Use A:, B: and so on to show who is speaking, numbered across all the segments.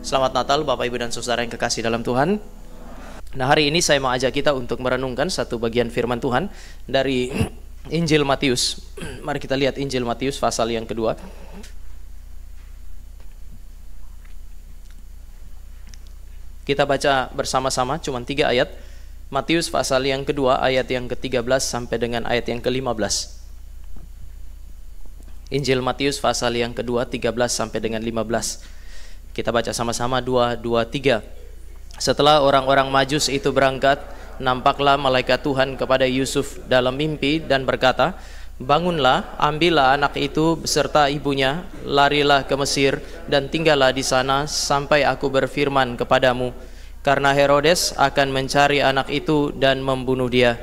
A: Selamat Natal Bapak Ibu dan Saudara yang kekasih dalam Tuhan. Nah, hari ini saya mau ajak kita untuk merenungkan satu bagian firman Tuhan dari Injil Matius. Mari kita lihat Injil Matius pasal yang kedua. Kita baca bersama-sama cuma 3 ayat. Matius pasal yang kedua ayat yang ke-13 sampai dengan ayat yang ke-15. Injil Matius pasal yang kedua 13 sampai dengan 15. Kita baca sama-sama 2, 2, 3. Setelah orang-orang Majus itu berangkat, nampaklah malaikat Tuhan kepada Yusuf dalam mimpi dan berkata, "Bangunlah, ambillah anak itu beserta ibunya, larilah ke Mesir dan tinggallah di sana sampai aku berfirman kepadamu, karena Herodes akan mencari anak itu dan membunuh dia."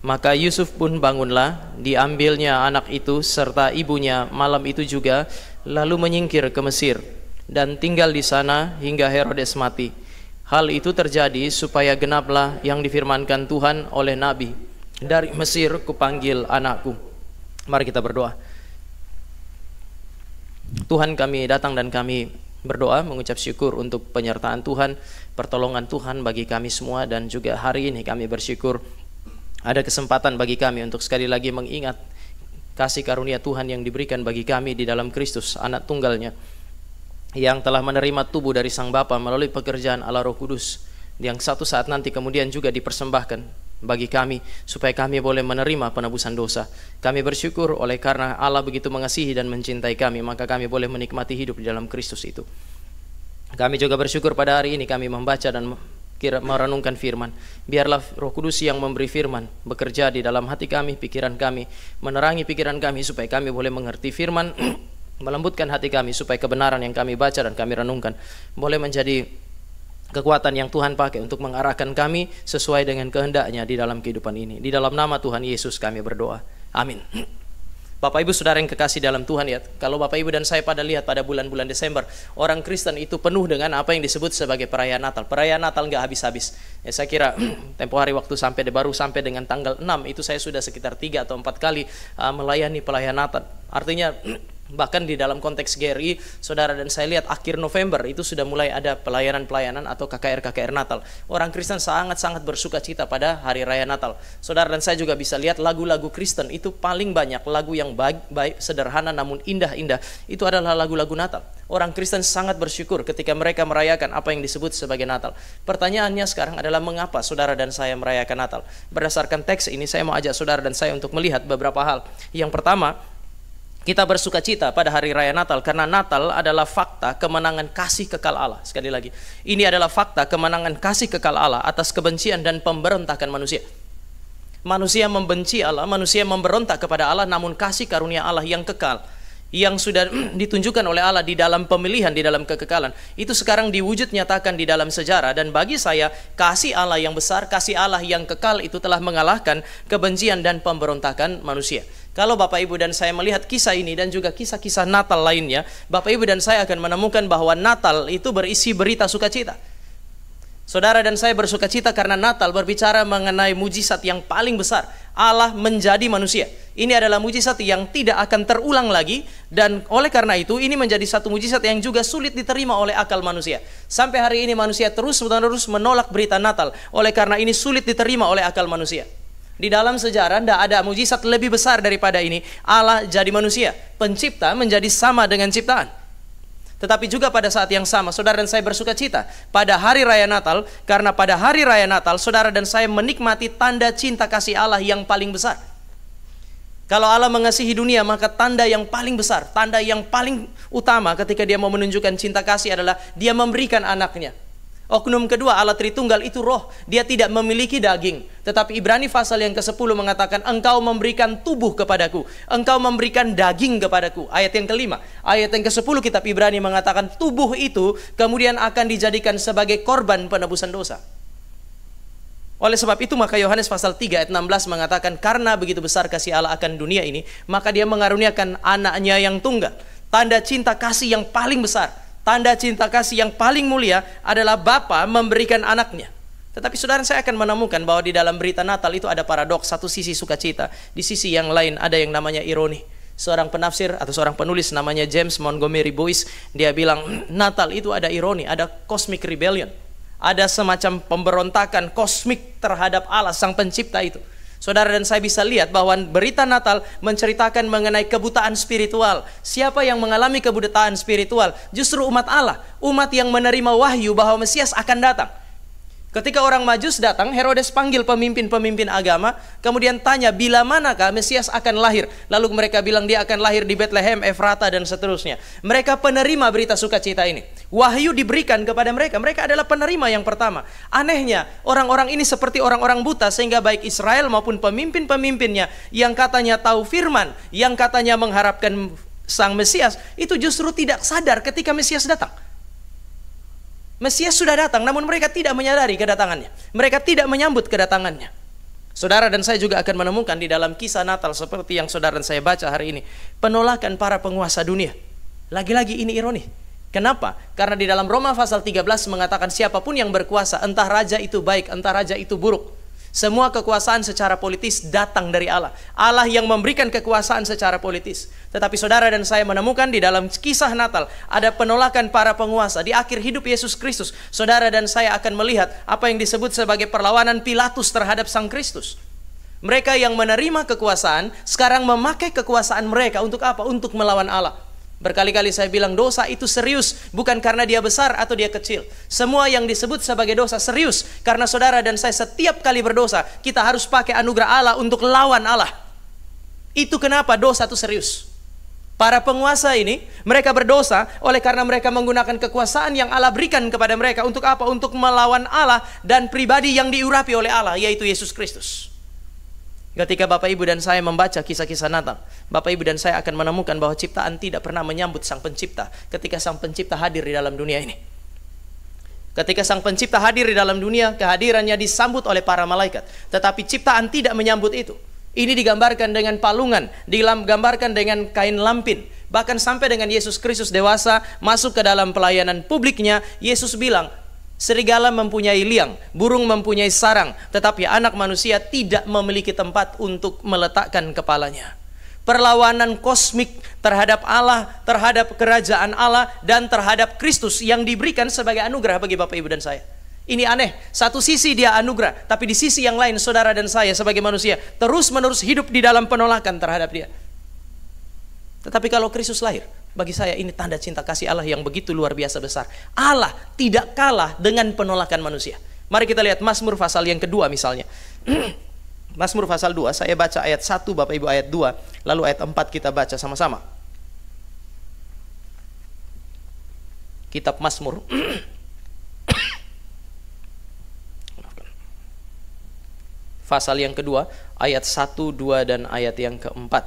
A: Maka Yusuf pun bangunlah, diambilnya anak itu serta ibunya malam itu juga, lalu menyingkir ke Mesir dan tinggal di sana hingga Herodes mati. Hal itu terjadi supaya genaplah yang difirmankan Tuhan oleh Nabi, "Dari Mesir kupanggil anakku." Mari kita berdoa. Tuhan, kami datang dan kami berdoa mengucap syukur untuk penyertaan Tuhan, pertolongan Tuhan bagi kami semua, dan juga hari ini kami bersyukur ada kesempatan bagi kami untuk sekali lagi mengingat kasih karunia Tuhan yang diberikan bagi kami di dalam Kristus, anak tunggalnya, yang telah menerima tubuh dari Sang Bapa melalui pekerjaan Allah Roh Kudus, yang satu saat nanti kemudian juga dipersembahkan bagi kami supaya kami boleh menerima penebusan dosa. Kami bersyukur oleh karena Allah begitu mengasihi dan mencintai kami, maka kami boleh menikmati hidup di dalam Kristus itu. Kami juga bersyukur pada hari ini kami membaca dan merenungkan firman. Biarlah Roh Kudus yang memberi firman bekerja di dalam hati kami, pikiran kami, menerangi pikiran kami supaya kami boleh mengerti firman, melembutkan hati kami supaya kebenaran yang kami baca dan kami renungkan boleh menjadi kekuatan yang Tuhan pakai untuk mengarahkan kami sesuai dengan kehendaknya di dalam kehidupan ini. Di dalam nama Tuhan Yesus kami berdoa. Amin. Bapak Ibu Saudara yang kekasih dalam Tuhan, ya, kalau Bapak Ibu dan saya pada lihat pada bulan-bulan Desember, orang Kristen itu penuh dengan apa yang disebut sebagai perayaan Natal. Perayaan Natal nggak habis-habis. Ya, saya kira tempo hari waktu baru sampai dengan tanggal 6 itu saya sudah sekitar 3 atau 4 kali melayani pelayanan Natal. Artinya bahkan di dalam konteks GRI, saudara dan saya lihat akhir November itu sudah mulai ada pelayanan-pelayanan atau KKR Natal. Orang Kristen sangat-sangat bersuka cita pada hari raya Natal. Saudara dan saya juga bisa lihat lagu-lagu Kristen itu paling banyak lagu yang baik, sederhana namun indah-indah. Itu adalah lagu-lagu Natal. Orang Kristen sangat bersyukur ketika mereka merayakan apa yang disebut sebagai Natal. Pertanyaannya sekarang adalah mengapa saudara dan saya merayakan Natal? Berdasarkan teks ini saya mau ajak saudara dan saya untuk melihat beberapa hal. Yang pertama, kita bersuka cita pada hari raya Natal karena Natal adalah fakta kemenangan kasih kekal Allah. Sekali lagi, ini adalah fakta kemenangan kasih kekal Allah atas kebencian dan pemberontakan manusia. Manusia membenci Allah, manusia memberontak kepada Allah, namun kasih karunia Allah yang kekal, yang sudah ditunjukkan oleh Allah di dalam pemilihan, di dalam kekekalan, itu sekarang diwujud nyatakan di dalam sejarah. Dan bagi saya, kasih Allah yang besar, kasih Allah yang kekal itu telah mengalahkan kebencian dan pemberontakan manusia. Kalau Bapak Ibu dan saya melihat kisah ini dan juga kisah-kisah Natal lainnya, Bapak Ibu dan saya akan menemukan bahwa Natal itu berisi berita sukacita. Saudara dan saya bersuka cita karena Natal berbicara mengenai mujizat yang paling besar. Allah menjadi manusia. Ini adalah mujizat yang tidak akan terulang lagi, dan oleh karena itu ini menjadi satu mujizat yang juga sulit diterima oleh akal manusia. Sampai hari ini manusia terus-menerus menolak berita Natal. Oleh karena ini sulit diterima oleh akal manusia. Di dalam sejarah tidak ada mujizat lebih besar daripada ini. Allah jadi manusia, pencipta menjadi sama dengan ciptaan. Tetapi juga pada saat yang sama, saudara dan saya bersuka cita pada hari raya Natal, karena pada hari raya Natal, saudara dan saya menikmati tanda cinta kasih Allah yang paling besar. Kalau Allah mengasihi dunia, maka tanda yang paling besar, tanda yang paling utama ketika dia mau menunjukkan cinta kasih adalah dia memberikan anaknya. Oknum kedua, Allah Tritunggal itu roh, dia tidak memiliki daging. Tetapi Ibrani pasal yang ke-10 mengatakan, engkau memberikan tubuh kepadaku, engkau memberikan daging kepadaku. Ayat yang kelima, ayat yang ke-10 kitab Ibrani mengatakan tubuh itu kemudian akan dijadikan sebagai korban penebusan dosa. Oleh sebab itu maka Yohanes pasal 3 ayat 16 mengatakan, karena begitu besar kasih Allah akan dunia ini, maka dia mengaruniakan anaknya yang tunggal. Tanda cinta kasih yang paling besar, tanda cinta kasih yang paling mulia adalah Bapa memberikan anaknya. Tetapi saudara, saya akan menemukan bahwa di dalam berita Natal itu ada paradoks. Satu sisi sukacita, di sisi yang lain ada yang namanya ironi. Seorang penafsir atau seorang penulis namanya James Montgomery Boyce, dia bilang Natal itu ada ironi, ada cosmic rebellion, ada semacam pemberontakan kosmik terhadap Allah sang pencipta itu. Saudara dan saya bisa lihat bahwa berita Natal menceritakan mengenai kebutaan spiritual. Siapa yang mengalami kebutaan spiritual? Justru umat Allah, umat yang menerima wahyu bahwa Mesias akan datang. Ketika orang Majus datang, Herodes panggil pemimpin-pemimpin agama, kemudian tanya bila manakah Mesias akan lahir. Lalu mereka bilang dia akan lahir di Bethlehem, Efrata dan seterusnya. Mereka penerima berita sukacita ini. Wahyu diberikan kepada mereka. Mereka adalah penerima yang pertama. Anehnya, orang-orang ini seperti orang-orang buta, sehingga baik Israel maupun pemimpin-pemimpinnya yang katanya tahu firman, yang katanya mengharapkan sang Mesias, itu justru tidak sadar ketika Mesias datang. Mesias sudah datang, namun mereka tidak menyadari kedatangannya. Mereka tidak menyambut kedatangannya. Saudara dan saya juga akan menemukan di dalam kisah Natal seperti yang saudara dan saya baca hari ini, penolakan para penguasa dunia. Lagi-lagi ini ironi. Kenapa? Karena di dalam Roma pasal 13 mengatakan siapapun yang berkuasa, entah raja itu baik, entah raja itu buruk, semua kekuasaan secara politis datang dari Allah. Allah yang memberikan kekuasaan secara politis. Tetapi saudara dan saya menemukan di dalam kisah Natal ada penolakan para penguasa. Di akhir hidup Yesus Kristus, saudara dan saya akan melihat apa yang disebut sebagai perlawanan Pilatus terhadap Sang Kristus. Mereka yang menerima kekuasaan sekarang memakai kekuasaan mereka untuk apa? Untuk melawan Allah. Berkali-kali saya bilang dosa itu serius, bukan karena dia besar atau dia kecil. Semua yang disebut sebagai dosa serius, karena saudara dan saya setiap kali berdosa, kita harus pakai anugerah Allah untuk lawan Allah. Itu kenapa dosa itu serius. Para penguasa ini, mereka berdosa oleh karena mereka menggunakan kekuasaan yang Allah berikan kepada mereka. Untuk apa? Untuk melawan Allah dan pribadi yang diurapi oleh Allah, yaitu Yesus Kristus. Ketika Bapak Ibu dan saya membaca kisah-kisah Natal, Bapak Ibu dan saya akan menemukan bahwa ciptaan tidak pernah menyambut Sang Pencipta ketika Sang Pencipta hadir di dalam dunia ini. Ketika Sang Pencipta hadir di dalam dunia, kehadirannya disambut oleh para malaikat. Tetapi ciptaan tidak menyambut itu. Ini digambarkan dengan palungan, digambarkan dengan kain lampin. Bahkan sampai dengan Yesus Kristus dewasa, masuk ke dalam pelayanan publiknya, Yesus bilang, serigala mempunyai liang, burung mempunyai sarang, tetapi anak manusia tidak memiliki tempat untuk meletakkan kepalanya. Perlawanan kosmik terhadap Allah, terhadap kerajaan Allah, dan terhadap Kristus yang diberikan sebagai anugerah bagi Bapak Ibu dan saya. Ini aneh, satu sisi dia anugerah, tapi di sisi yang lain saudara dan saya sebagai manusia terus-menerus hidup di dalam penolakan terhadap dia. Tetapi kalau Kristus lahir, bagi saya ini tanda cinta kasih Allah yang begitu luar biasa besar. Allah tidak kalah dengan penolakan manusia. Mari kita lihat Mazmur pasal yang kedua misalnya. Mazmur pasal 2, saya baca ayat 1, Bapak Ibu ayat 2, lalu ayat 4 kita baca sama-sama. Kitab Mazmur. Pasal yang kedua, ayat 1, 2, dan ayat yang keempat.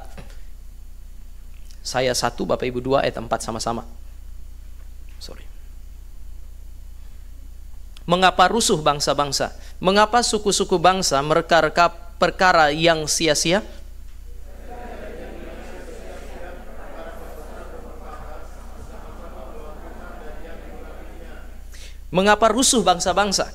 A: Saya 1, Bapak Ibu 2, ayat 4 sama-sama. Mengapa rusuh bangsa-bangsa? Mengapa suku-suku bangsa mereka-reka perkara yang sia-sia? Mengapa rusuh bangsa-bangsa?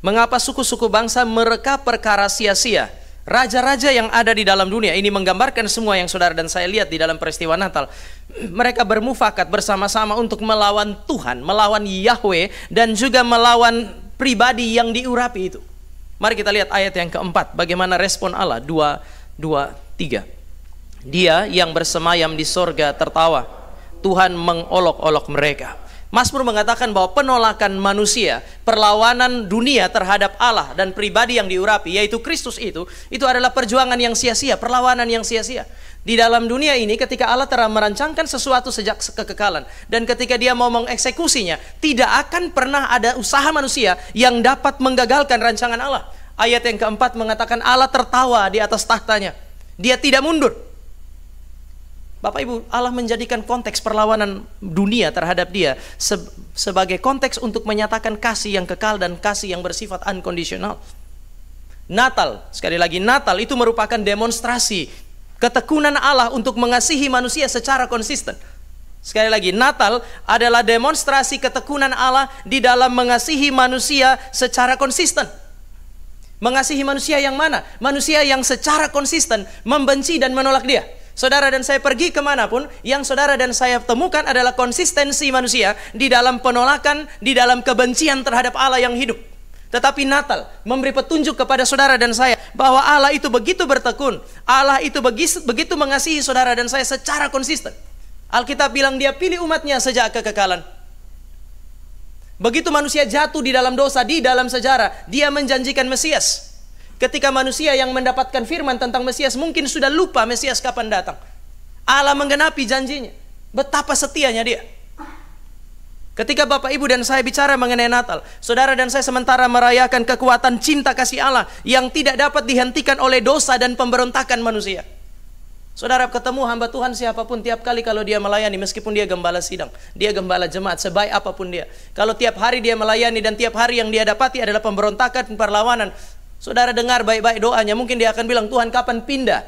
A: Mengapa suku-suku bangsa mereka perkara sia-sia? Raja-raja yang ada di dalam dunia ini menggambarkan semua yang saudara dan saya lihat di dalam peristiwa Natal. Mereka bermufakat bersama-sama untuk melawan Tuhan, melawan Yahweh, dan juga melawan pribadi yang diurapi itu. Mari kita lihat ayat yang keempat, bagaimana respon Allah. 2, 3. Dia yang bersemayam di sorga tertawa, Tuhan mengolok-olok mereka. Mazmur mengatakan bahwa penolakan manusia, perlawanan dunia terhadap Allah dan pribadi yang diurapi, yaitu Kristus itu adalah perjuangan yang sia-sia, perlawanan yang sia-sia. Di dalam dunia ini ketika Allah telah merancangkan sesuatu sejak kekekalan, dan ketika dia mau mengeksekusinya, tidak akan pernah ada usaha manusia yang dapat menggagalkan rancangan Allah. Ayat yang keempat mengatakan Allah tertawa di atas tahtanya, dia tidak mundur. Bapak Ibu, Allah menjadikan konteks perlawanan dunia terhadap dia sebagai konteks untuk menyatakan kasih yang kekal dan kasih yang bersifat unconditional. Natal, sekali lagi Natal itu merupakan demonstrasi ketekunan Allah untuk mengasihi manusia secara konsisten. Sekali lagi, Natal adalah demonstrasi ketekunan Allah di dalam mengasihi manusia secara konsisten. Mengasihi manusia yang mana? Manusia yang secara konsisten membenci dan menolak dia. Saudara dan saya pergi kemanapun, yang saudara dan saya temukan adalah konsistensi manusia di dalam penolakan, di dalam kebencian terhadap Allah yang hidup. Tetapi Natal memberi petunjuk kepada saudara dan saya bahwa Allah itu begitu bertekun, Allah itu begitu mengasihi saudara dan saya secara konsisten. Alkitab bilang dia pilih umatnya sejak kekekalan. Begitu manusia jatuh di dalam dosa, di dalam sejarah, dia menjanjikan Mesias. Ketika manusia yang mendapatkan firman tentang Mesias mungkin sudah lupa Mesias kapan datang, Allah menggenapi janjinya. Betapa setianya dia. Ketika Bapak Ibu dan saya bicara mengenai Natal, saudara dan saya sementara merayakan kekuatan cinta kasih Allah yang tidak dapat dihentikan oleh dosa dan pemberontakan manusia. Saudara ketemu hamba Tuhan siapapun, tiap kali kalau dia melayani, meskipun dia gembala sidang, dia gembala jemaat, sebaik apapun dia, kalau tiap hari dia melayani dan tiap hari yang dia dapati adalah pemberontakan, perlawanan, saudara dengar baik-baik doanya, mungkin dia akan bilang, Tuhan kapan pindah?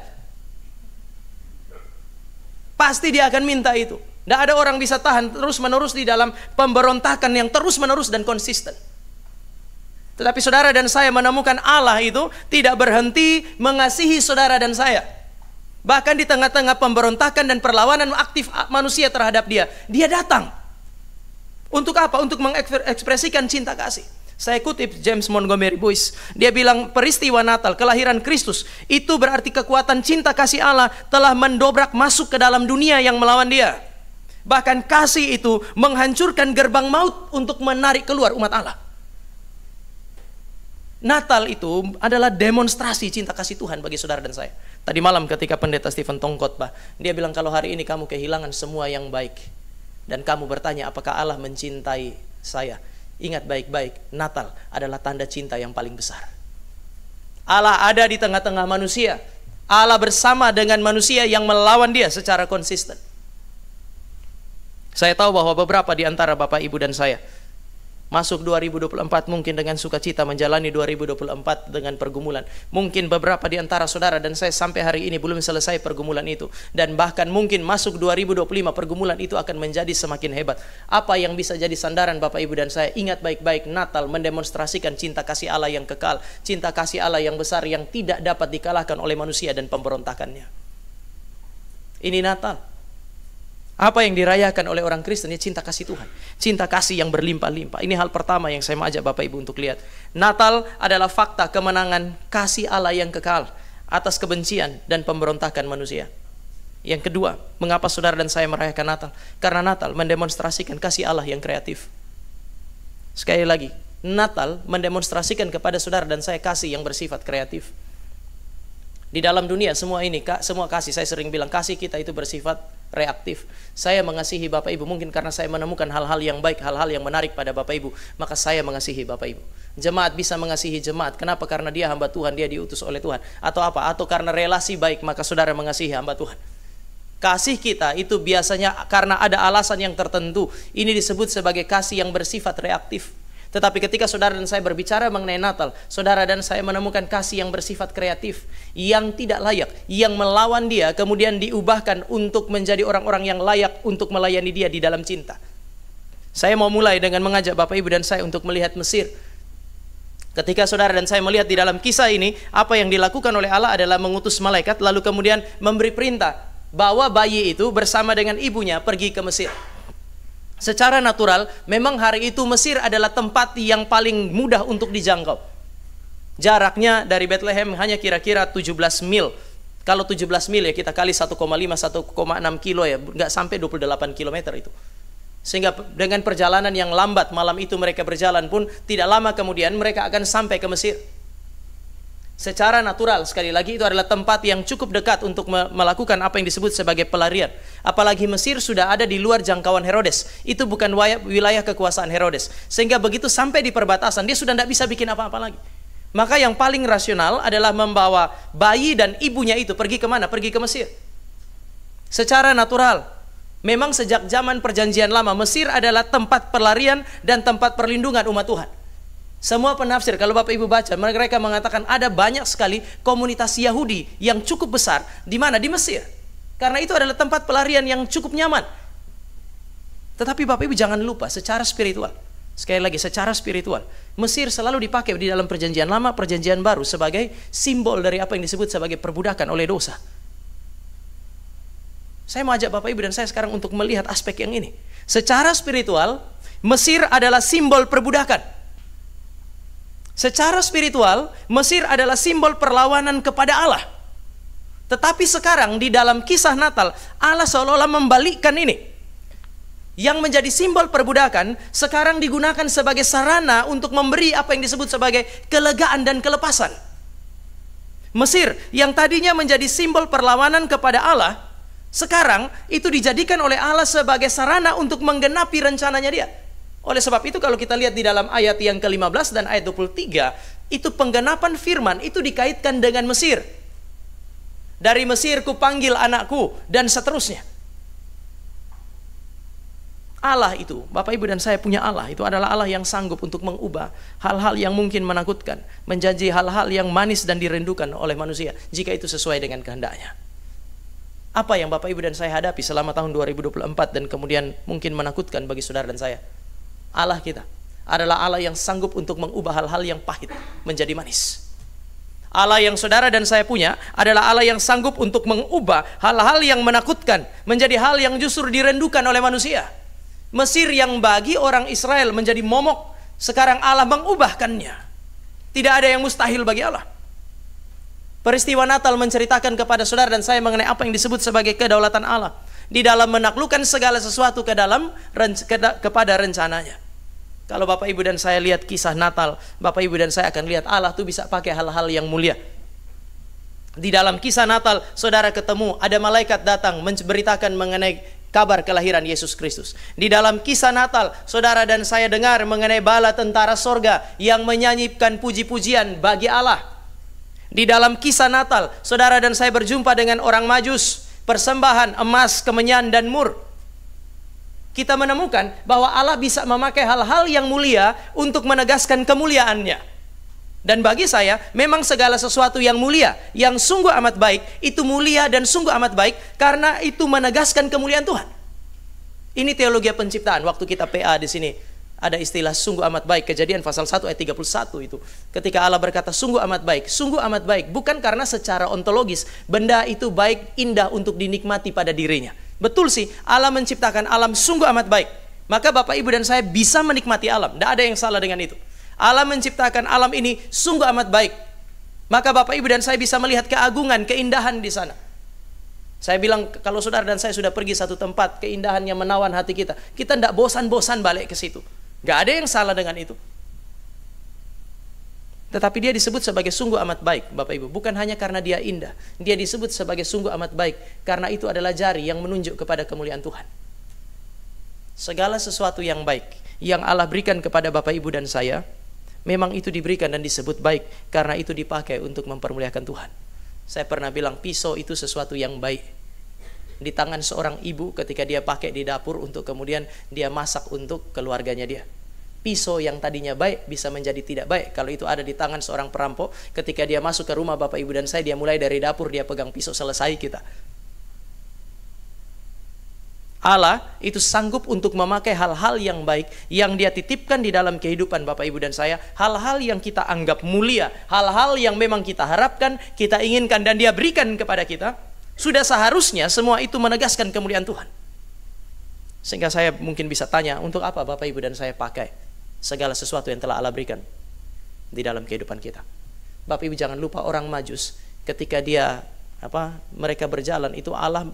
A: Pasti dia akan minta itu. Tidak ada orang bisa tahan terus-menerus di dalam pemberontakan yang terus-menerus dan konsisten. Tetapi saudara dan saya menemukan Allah itu tidak berhenti mengasihi saudara dan saya. Bahkan di tengah-tengah pemberontakan dan perlawanan aktif manusia terhadap dia, dia datang. Untuk apa? Untuk mengekspresikan cinta kasih. Saya kutip James Montgomery Boyce, dia bilang peristiwa Natal, kelahiran Kristus, itu berarti kekuatan cinta kasih Allah telah mendobrak masuk ke dalam dunia yang melawan dia. Bahkan kasih itu menghancurkan gerbang maut untuk menarik keluar umat Allah. Natal itu adalah demonstrasi cinta kasih Tuhan bagi saudara dan saya. Tadi malam ketika pendeta Stephen Tong khotbah, dia bilang kalau hari ini kamu kehilangan semua yang baik dan kamu bertanya apakah Allah mencintai saya, ingat baik-baik, Natal adalah tanda cinta yang paling besar. Allah ada di tengah-tengah manusia. Allah bersama dengan manusia yang melawan dia secara konsisten. Saya tahu bahwa beberapa di antara Bapak Ibu dan saya masuk 2024 mungkin dengan sukacita menjalani 2024 dengan pergumulan. Mungkin beberapa di antara saudara dan saya sampai hari ini belum selesai pergumulan itu. Dan bahkan mungkin masuk 2025 pergumulan itu akan menjadi semakin hebat. Apa yang bisa jadi sandaran Bapak Ibu dan saya? Ingat baik-baik, Natal mendemonstrasikan cinta kasih Allah yang kekal. Cinta kasih Allah yang besar yang tidak dapat dikalahkan oleh manusia dan pemberontakannya. Ini Natal. Apa yang dirayakan oleh orang Kristen ya cinta kasih Tuhan, cinta kasih yang berlimpah-limpah. Ini hal pertama yang saya mau ajak Bapak Ibu untuk lihat. Natal adalah fakta kemenangan kasih Allah yang kekal atas kebencian dan pemberontakan manusia. Yang kedua, mengapa saudara dan saya merayakan Natal? Karena Natal mendemonstrasikan kasih Allah yang kreatif. Sekali lagi, Natal mendemonstrasikan kepada saudara dan saya kasih yang bersifat kreatif. Di dalam dunia semua ini, semua kasih, saya sering bilang kasih kita itu bersifat reaktif. Saya mengasihi Bapak Ibu mungkin karena saya menemukan hal-hal yang baik, hal-hal yang menarik pada Bapak Ibu, maka saya mengasihi Bapak Ibu. Jemaat bisa mengasihi jemaat. Kenapa? Karena dia hamba Tuhan, dia diutus oleh Tuhan. Atau apa? Atau karena relasi baik, maka saudara mengasihi hamba Tuhan. Kasih kita itu biasanya karena ada alasan yang tertentu. Ini disebut sebagai kasih yang bersifat reaktif. Tetapi ketika saudara dan saya berbicara mengenai Natal, saudara dan saya menemukan kasih yang bersifat kreatif, yang tidak layak, yang melawan dia, kemudian diubahkan untuk menjadi orang-orang yang layak untuk melayani dia di dalam cinta. Saya mau mulai dengan mengajak Bapak Ibu dan saya untuk melihat Mesir. Ketika saudara dan saya melihat di dalam kisah ini, apa yang dilakukan oleh Allah adalah mengutus malaikat, lalu kemudian memberi perintah, bawa bayi itu bersama dengan ibunya pergi ke Mesir. Secara natural, memang hari itu Mesir adalah tempat yang paling mudah untuk dijangkau. Jaraknya dari Bethlehem hanya kira-kira 17 mil. Kalau 17 mil ya kita kali 1,5, 1,6 kilo ya, nggak sampai 28 kilometer itu. Sehingga dengan perjalanan yang lambat, malam itu mereka berjalan pun tidak lama kemudian mereka akan sampai ke Mesir. Secara natural, sekali lagi itu adalah tempat yang cukup dekat untuk melakukan apa yang disebut sebagai pelarian. Apalagi Mesir sudah ada di luar jangkauan Herodes. Itu bukan wilayah kekuasaan Herodes. Sehingga begitu sampai di perbatasan, dia sudah tidak bisa bikin apa-apa lagi. Maka yang paling rasional adalah membawa bayi dan ibunya itu pergi kemana? Pergi ke Mesir. Secara natural, memang sejak zaman perjanjian lama, Mesir adalah tempat pelarian dan tempat perlindungan umat Tuhan. Semua penafsir, kalau Bapak Ibu baca, mereka mengatakan ada banyak sekali komunitas Yahudi yang cukup besar. Di mana? Di Mesir. Karena itu adalah tempat pelarian yang cukup nyaman. Tetapi Bapak Ibu jangan lupa, secara spiritual, sekali lagi, secara spiritual, Mesir selalu dipakai di dalam perjanjian lama, perjanjian baru sebagai simbol dari apa yang disebut sebagai perbudakan oleh dosa. Saya mau ajak Bapak Ibu dan saya sekarang untuk melihat aspek yang ini. Secara spiritual, Mesir adalah simbol perbudakan. Secara spiritual, Mesir adalah simbol perlawanan kepada Allah. Tetapi sekarang di dalam kisah Natal, Allah seolah-olah membalikkan ini. Yang menjadi simbol perbudakan, sekarang digunakan sebagai sarana untuk memberi apa yang disebut sebagai kelegaan dan kelepasan. Mesir yang tadinya menjadi simbol perlawanan kepada Allah, sekarang itu dijadikan oleh Allah sebagai sarana untuk menggenapi rencananya Dia. Oleh sebab itu kalau kita lihat di dalam ayat yang ke-15 dan ayat 23, itu penggenapan firman itu dikaitkan dengan Mesir. Dari Mesir ku panggil anakku, dan seterusnya. Allah itu, Bapak Ibu dan saya punya Allah, itu adalah Allah yang sanggup untuk mengubah hal-hal yang mungkin menakutkan, menjadi hal-hal yang manis dan dirindukan oleh manusia, jika itu sesuai dengan kehendaknya. Apa yang Bapak Ibu dan saya hadapi selama tahun 2024 dan kemudian mungkin menakutkan bagi saudara dan saya? Allah kita adalah Allah yang sanggup untuk mengubah hal-hal yang pahit menjadi manis. Allah yang saudara dan saya punya adalah Allah yang sanggup untuk mengubah hal-hal yang menakutkan menjadi hal yang justru dirindukan oleh manusia. Mesir yang bagi orang Israel menjadi momok, sekarang Allah mengubahkannya. Tidak ada yang mustahil bagi Allah. Peristiwa Natal menceritakan kepada saudara dan saya mengenai apa yang disebut sebagai kedaulatan Allah di dalam menaklukkan segala sesuatu kepada rencananya. Kalau Bapak Ibu dan saya lihat kisah Natal, Bapak Ibu dan saya akan lihat Allah tuh bisa pakai hal-hal yang mulia. Di dalam kisah Natal, saudara ketemu ada malaikat datang memberitakan mengenai kabar kelahiran Yesus Kristus. Di dalam kisah Natal, saudara dan saya dengar mengenai bala tentara sorga yang menyanyikan puji-pujian bagi Allah. Di dalam kisah Natal, saudara dan saya berjumpa dengan orang Majus, persembahan emas, kemenyan, dan mur. Kita menemukan bahwa Allah bisa memakai hal-hal yang mulia untuk menegaskan kemuliaannya. Dan bagi saya, memang segala sesuatu yang mulia, yang sungguh amat baik, itu mulia dan sungguh amat baik, karena itu menegaskan kemuliaan Tuhan. Ini teologi penciptaan. Waktu kita PA di sini, ada istilah sungguh amat baik. Kejadian pasal 1 ayat 31 itu. Ketika Allah berkata sungguh amat baik, bukan karena secara ontologis benda itu baik, indah untuk dinikmati pada dirinya. Betul sih, Allah menciptakan alam sungguh amat baik. Maka Bapak Ibu dan saya bisa menikmati alam. Tidak ada yang salah dengan itu. Allah menciptakan alam ini sungguh amat baik. Maka Bapak Ibu dan saya bisa melihat keagungan, keindahan di sana. Saya bilang kalau saudara dan saya sudah pergi satu tempat, keindahannya menawan hati kita, kita tidak bosan-bosan balik ke situ. Gak ada yang salah dengan itu. Tetapi dia disebut sebagai sungguh amat baik, Bapak Ibu. Bukan hanya karena dia indah. Dia disebut sebagai sungguh amat baik karena itu adalah jari yang menunjuk kepada kemuliaan Tuhan. Segala sesuatu yang baik yang Allah berikan kepada Bapak Ibu dan saya, memang itu diberikan dan disebut baik karena itu dipakai untuk mempermuliakan Tuhan. Saya pernah bilang pisau itu sesuatu yang baik di tangan seorang ibu ketika dia pakai di dapur untuk kemudian dia masak untuk keluarganya dia. Pisau yang tadinya baik bisa menjadi tidak baik kalau itu ada di tangan seorang perampok. Ketika dia masuk ke rumah Bapak Ibu dan saya, dia mulai dari dapur, dia pegang pisau, selesai kita. Allah itu sanggup untuk memakai hal-hal yang baik yang dia titipkan di dalam kehidupan Bapak Ibu dan saya, hal-hal yang kita anggap mulia, hal-hal yang memang kita harapkan, kita inginkan dan dia berikan kepada kita. Sudah seharusnya semua itu menegaskan kemuliaan Tuhan. Sehingga saya mungkin bisa tanya, untuk apa Bapak Ibu dan saya pakai segala sesuatu yang telah Allah berikan di dalam kehidupan kita? Bapak Ibu jangan lupa orang Majus ketika mereka berjalan, itu Allah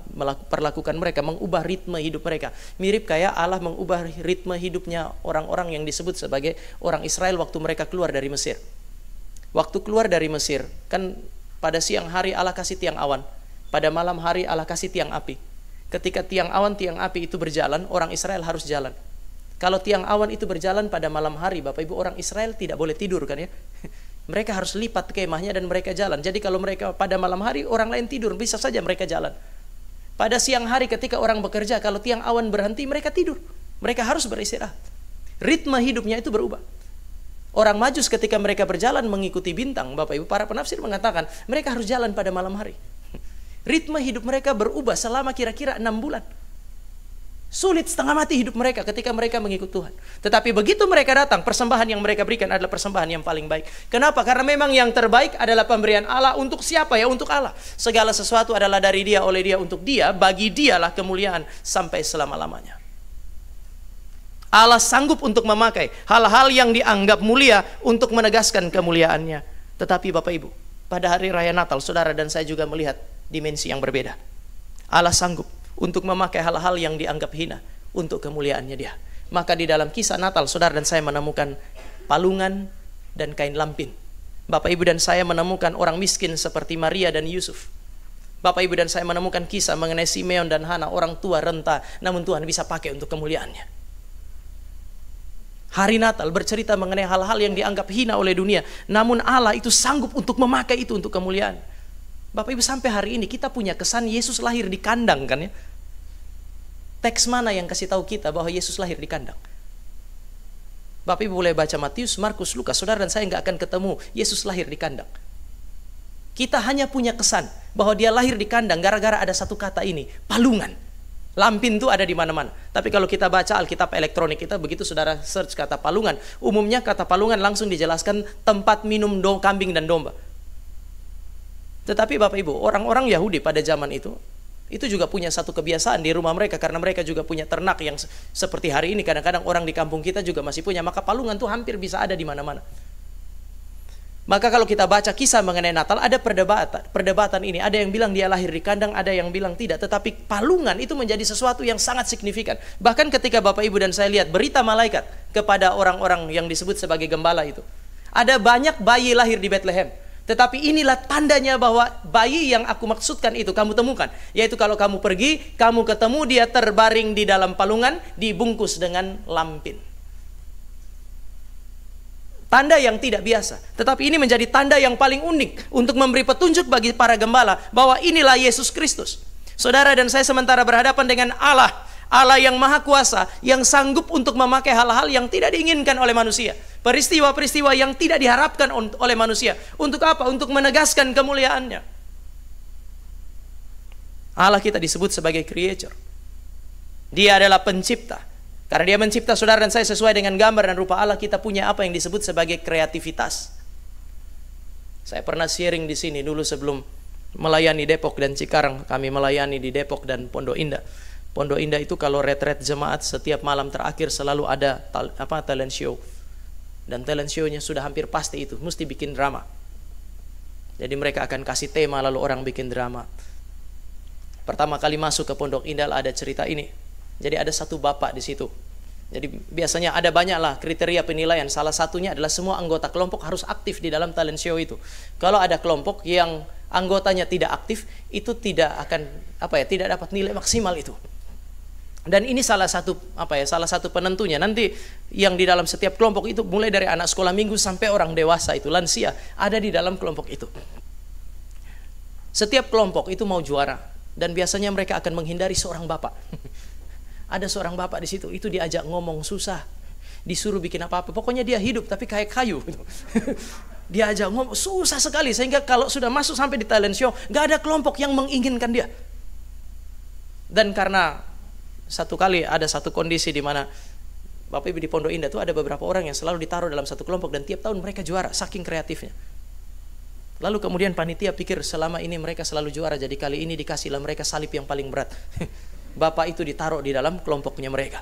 A: perlakukan mereka, mengubah ritme hidup mereka. Mirip kayak Allah mengubah ritme hidupnya orang-orang yang disebut sebagai orang Israel waktu mereka keluar dari Mesir. Waktu keluar dari Mesir, kan pada siang hari Allah kasih tiang awan, pada malam hari Allah kasih tiang api. Ketika tiang awan, tiang api itu berjalan, orang Israel harus jalan. Kalau tiang awan itu berjalan pada malam hari, Bapak Ibu, orang Israel tidak boleh tidur kan ya. Mereka harus lipat kemahnya dan mereka jalan. Jadi kalau mereka pada malam hari, orang lain tidur, bisa saja mereka jalan. Pada siang hari ketika orang bekerja, kalau tiang awan berhenti, mereka tidur. Mereka harus beristirahat. Ritme hidupnya itu berubah. Orang Majus ketika mereka berjalan mengikuti bintang, Bapak Ibu, para penafsir mengatakan mereka harus jalan pada malam hari. Ritme hidup mereka berubah selama kira-kira 6 bulan. Sulit setengah mati hidup mereka ketika mereka mengikut Tuhan. Tetapi begitu mereka datang, persembahan yang mereka berikan adalah persembahan yang paling baik. Kenapa? Karena memang yang terbaik adalah pemberian Allah untuk siapa ya? Untuk Allah. Segala sesuatu adalah dari Dia, oleh Dia, untuk Dia. Bagi Dialah kemuliaan sampai selama-lamanya. Allah sanggup untuk memakai hal-hal yang dianggap mulia untuk menegaskan kemuliaannya. Tetapi Bapak Ibu, pada hari Raya Natal, saudara dan saya juga melihat dimensi yang berbeda. Allah sanggup untuk memakai hal-hal yang dianggap hina untuk kemuliaannya Dia. Maka di dalam kisah Natal, saudara dan saya menemukan palungan dan kain lampin. Bapak Ibu dan saya menemukan orang miskin seperti Maria dan Yusuf. Bapak Ibu dan saya menemukan kisah mengenai Simeon dan Hana, orang tua renta, namun Tuhan bisa pakai untuk kemuliaannya. Hari Natal bercerita mengenai hal-hal yang dianggap hina oleh dunia, namun Allah itu sanggup untuk memakai itu untuk kemuliaan. Bapak Ibu, sampai hari ini kita punya kesan Yesus lahir di kandang, kan ya? Teks mana yang kasih tahu kita bahwa Yesus lahir di kandang? Bapak Ibu boleh baca Matius, Markus, Lukas. Saudara dan saya nggak akan ketemu Yesus lahir di kandang. Kita hanya punya kesan bahwa Dia lahir di kandang gara-gara ada satu kata ini, palungan. Lampin itu ada di mana-mana. Tapi kalau kita baca Alkitab elektronik kita, begitu saudara search kata palungan, umumnya kata palungan langsung dijelaskan tempat minum kambing dan domba. Tetapi Bapak Ibu, orang-orang Yahudi pada zaman itu juga punya satu kebiasaan di rumah mereka, karena mereka juga punya ternak yang seperti hari ini kadang-kadang orang di kampung kita juga masih punya, maka palungan tuh hampir bisa ada di mana-mana. Maka kalau kita baca kisah mengenai Natal, ada perdebatan ini, ada yang bilang Dia lahir di kandang, ada yang bilang tidak, tetapi palungan itu menjadi sesuatu yang sangat signifikan. Bahkan ketika Bapak Ibu dan saya lihat berita malaikat kepada orang-orang yang disebut sebagai gembala itu, ada banyak bayi lahir di Bethlehem. Tetapi inilah tandanya bahwa bayi yang aku maksudkan itu kamu temukan. Yaitu kalau kamu pergi, kamu ketemu dia terbaring di dalam palungan, dibungkus dengan lampin. Tanda yang tidak biasa. Tetapi ini menjadi tanda yang paling unik untuk memberi petunjuk bagi para gembala bahwa inilah Yesus Kristus. Saudara dan saya sementara berhadapan dengan Allah yang maha kuasa, yang sanggup untuk memakai hal-hal yang tidak diinginkan oleh manusia. Peristiwa-peristiwa yang tidak diharapkan oleh manusia. Untuk apa? Untuk menegaskan kemuliaannya. Allah kita disebut sebagai creator. Dia adalah pencipta. Karena Dia mencipta saudara dan saya sesuai dengan gambar dan rupa Allah, kita punya apa yang disebut sebagai kreativitas. Saya pernah sharing di sini dulu sebelum melayani Depok dan Cikarang. Kami melayani di Depok dan Pondok Indah. Pondok Indah itu kalau retret jemaat setiap malam terakhir selalu ada talent show. Dan talent show-nya sudah hampir pasti itu mesti bikin drama. Jadi mereka akan kasih tema lalu orang bikin drama. Pertama kali masuk ke Pondok Indah ada cerita ini. Jadi ada satu bapak di situ. Jadi biasanya ada banyaklah kriteria penilaian. Salah satunya adalah semua anggota kelompok harus aktif di dalam talent show itu. Kalau ada kelompok yang anggotanya tidak aktif, itu tidak akan tidak dapat nilai maksimal itu. Dan ini salah satu penentunya. Nanti yang di dalam setiap kelompok itu mulai dari anak sekolah minggu sampai orang dewasa itu lansia ada di dalam kelompok itu. Setiap kelompok itu mau juara dan biasanya mereka akan menghindari seorang bapak. Ada seorang bapak di situ, itu diajak ngomong susah, disuruh bikin apa-apa. Pokoknya dia hidup tapi kayak kayu. Diajak ngomong susah sekali sehingga kalau sudah masuk sampai di talent show nggak ada kelompok yang menginginkan dia. Dan karena satu kali ada satu kondisi di mana Bapak Ibu di Pondok Indah itu ada beberapa orang yang selalu ditaruh dalam satu kelompok dan tiap tahun mereka juara saking kreatifnya. Lalu kemudian panitia pikir selama ini mereka selalu juara, jadi kali ini dikasihlah mereka salib yang paling berat. Bapak itu ditaruh di dalam kelompoknya mereka.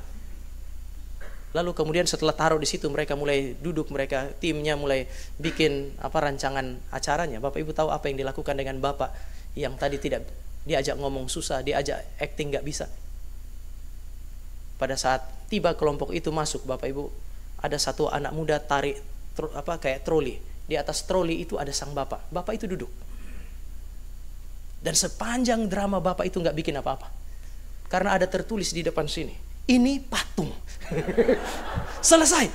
A: Lalu kemudian setelah taruh di situ mereka mulai duduk, mereka timnya mulai bikin rancangan acaranya. Bapak Ibu tahu apa yang dilakukan dengan bapak yang tadi tidak diajak ngomong susah, diajak acting nggak bisa. Pada saat tiba kelompok itu masuk, Bapak Ibu, ada satu anak muda tarik kayak troli. Di atas troli itu ada sang bapak. Bapak itu duduk. Dan sepanjang drama bapak itu nggak bikin apa-apa. Karena ada tertulis di depan sini, ini patung. Selesai.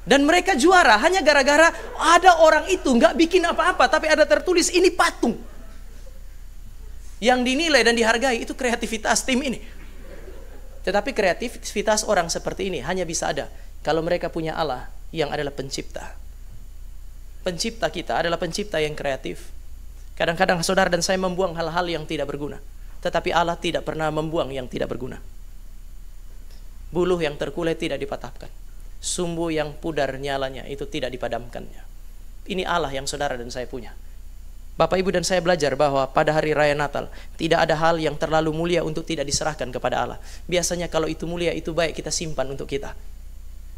A: Dan mereka juara hanya gara-gara ada orang itu nggak bikin apa-apa, tapi ada tertulis ini patung. Yang dinilai dan dihargai itu kreativitas tim ini. Tetapi kreativitas orang seperti ini hanya bisa ada kalau mereka punya Allah yang adalah pencipta. Pencipta kita adalah pencipta yang kreatif. Kadang-kadang saudara dan saya membuang hal-hal yang tidak berguna Tetapi Allah tidak pernah membuang yang tidak berguna. Buluh yang terkulai tidak dipatahkan. Sumbu yang pudar nyalanya itu tidak dipadamkannya. Ini Allah yang saudara dan saya punya. Bapak, Ibu, dan saya belajar bahwa pada hari raya Natal tidak ada hal yang terlalu mulia untuk tidak diserahkan kepada Allah. Biasanya kalau itu mulia, itu baik, kita simpan untuk kita.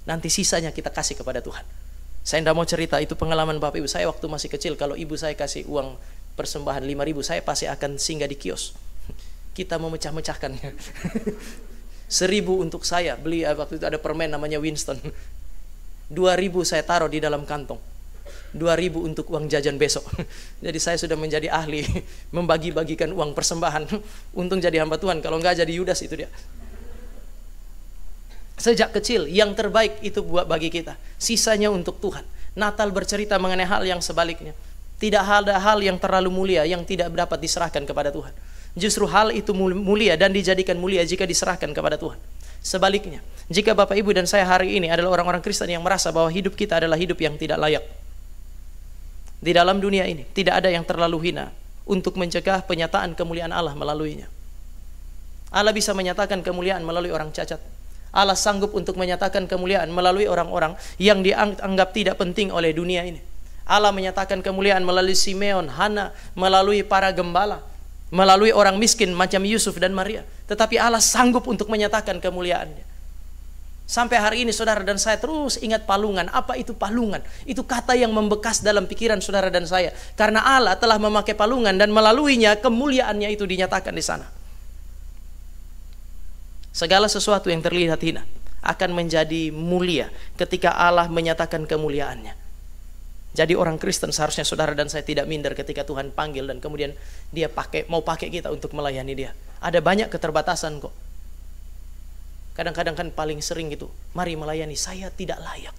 A: Nanti sisanya kita kasih kepada Tuhan. Saya tidak mau cerita, itu pengalaman Bapak Ibu. Saya waktu masih kecil, kalau ibu saya kasih uang persembahan 5.000, saya pasti akan singgah di kios. Kita memecah-mecahkannya. 1.000 untuk saya, beli waktu itu ada permen namanya Winston. 2.000 saya taruh di dalam kantong. 2.000 untuk uang jajan besok. Jadi saya sudah menjadi ahli membagi-bagikan uang persembahan. Untung jadi hamba Tuhan, kalau enggak jadi Yudas itu dia. Sejak kecil yang terbaik itu buat bagi kita, sisanya untuk Tuhan. Natal bercerita mengenai hal yang sebaliknya. Tidak ada hal yang terlalu mulia yang tidak dapat diserahkan kepada Tuhan. Justru hal itu mulia dan dijadikan mulia jika diserahkan kepada Tuhan. Sebaliknya, jika Bapak, Ibu, dan saya hari ini adalah orang-orang Kristen yang merasa bahwa hidup kita adalah hidup yang tidak layak, di dalam dunia ini tidak ada yang terlalu hina untuk mencegah penyataan kemuliaan Allah melaluinya. Allah bisa menyatakan kemuliaan melalui orang cacat. Allah sanggup untuk menyatakan kemuliaan melalui orang-orang yang dianggap tidak penting oleh dunia ini. Allah menyatakan kemuliaan melalui Simeon, Hana, melalui para gembala, melalui orang miskin macam Yusuf dan Maria. Tetapi Allah sanggup untuk menyatakan kemuliaannya. Sampai hari ini saudara dan saya terus ingat palungan. Apa itu palungan? Itu kata yang membekas dalam pikiran saudara dan saya. Karena Allah telah memakai palungan dan melaluinya kemuliaannya itu dinyatakan di sana. Segala sesuatu yang terlihat hina akan menjadi mulia ketika Allah menyatakan kemuliaannya. Jadi orang Kristen seharusnya saudara dan saya tidak minder ketika Tuhan panggil dan kemudian dia mau pakai kita untuk melayani dia. Ada banyak keterbatasan kok. Kadang-kadang kan paling sering gitu, mari melayani, saya tidak layak.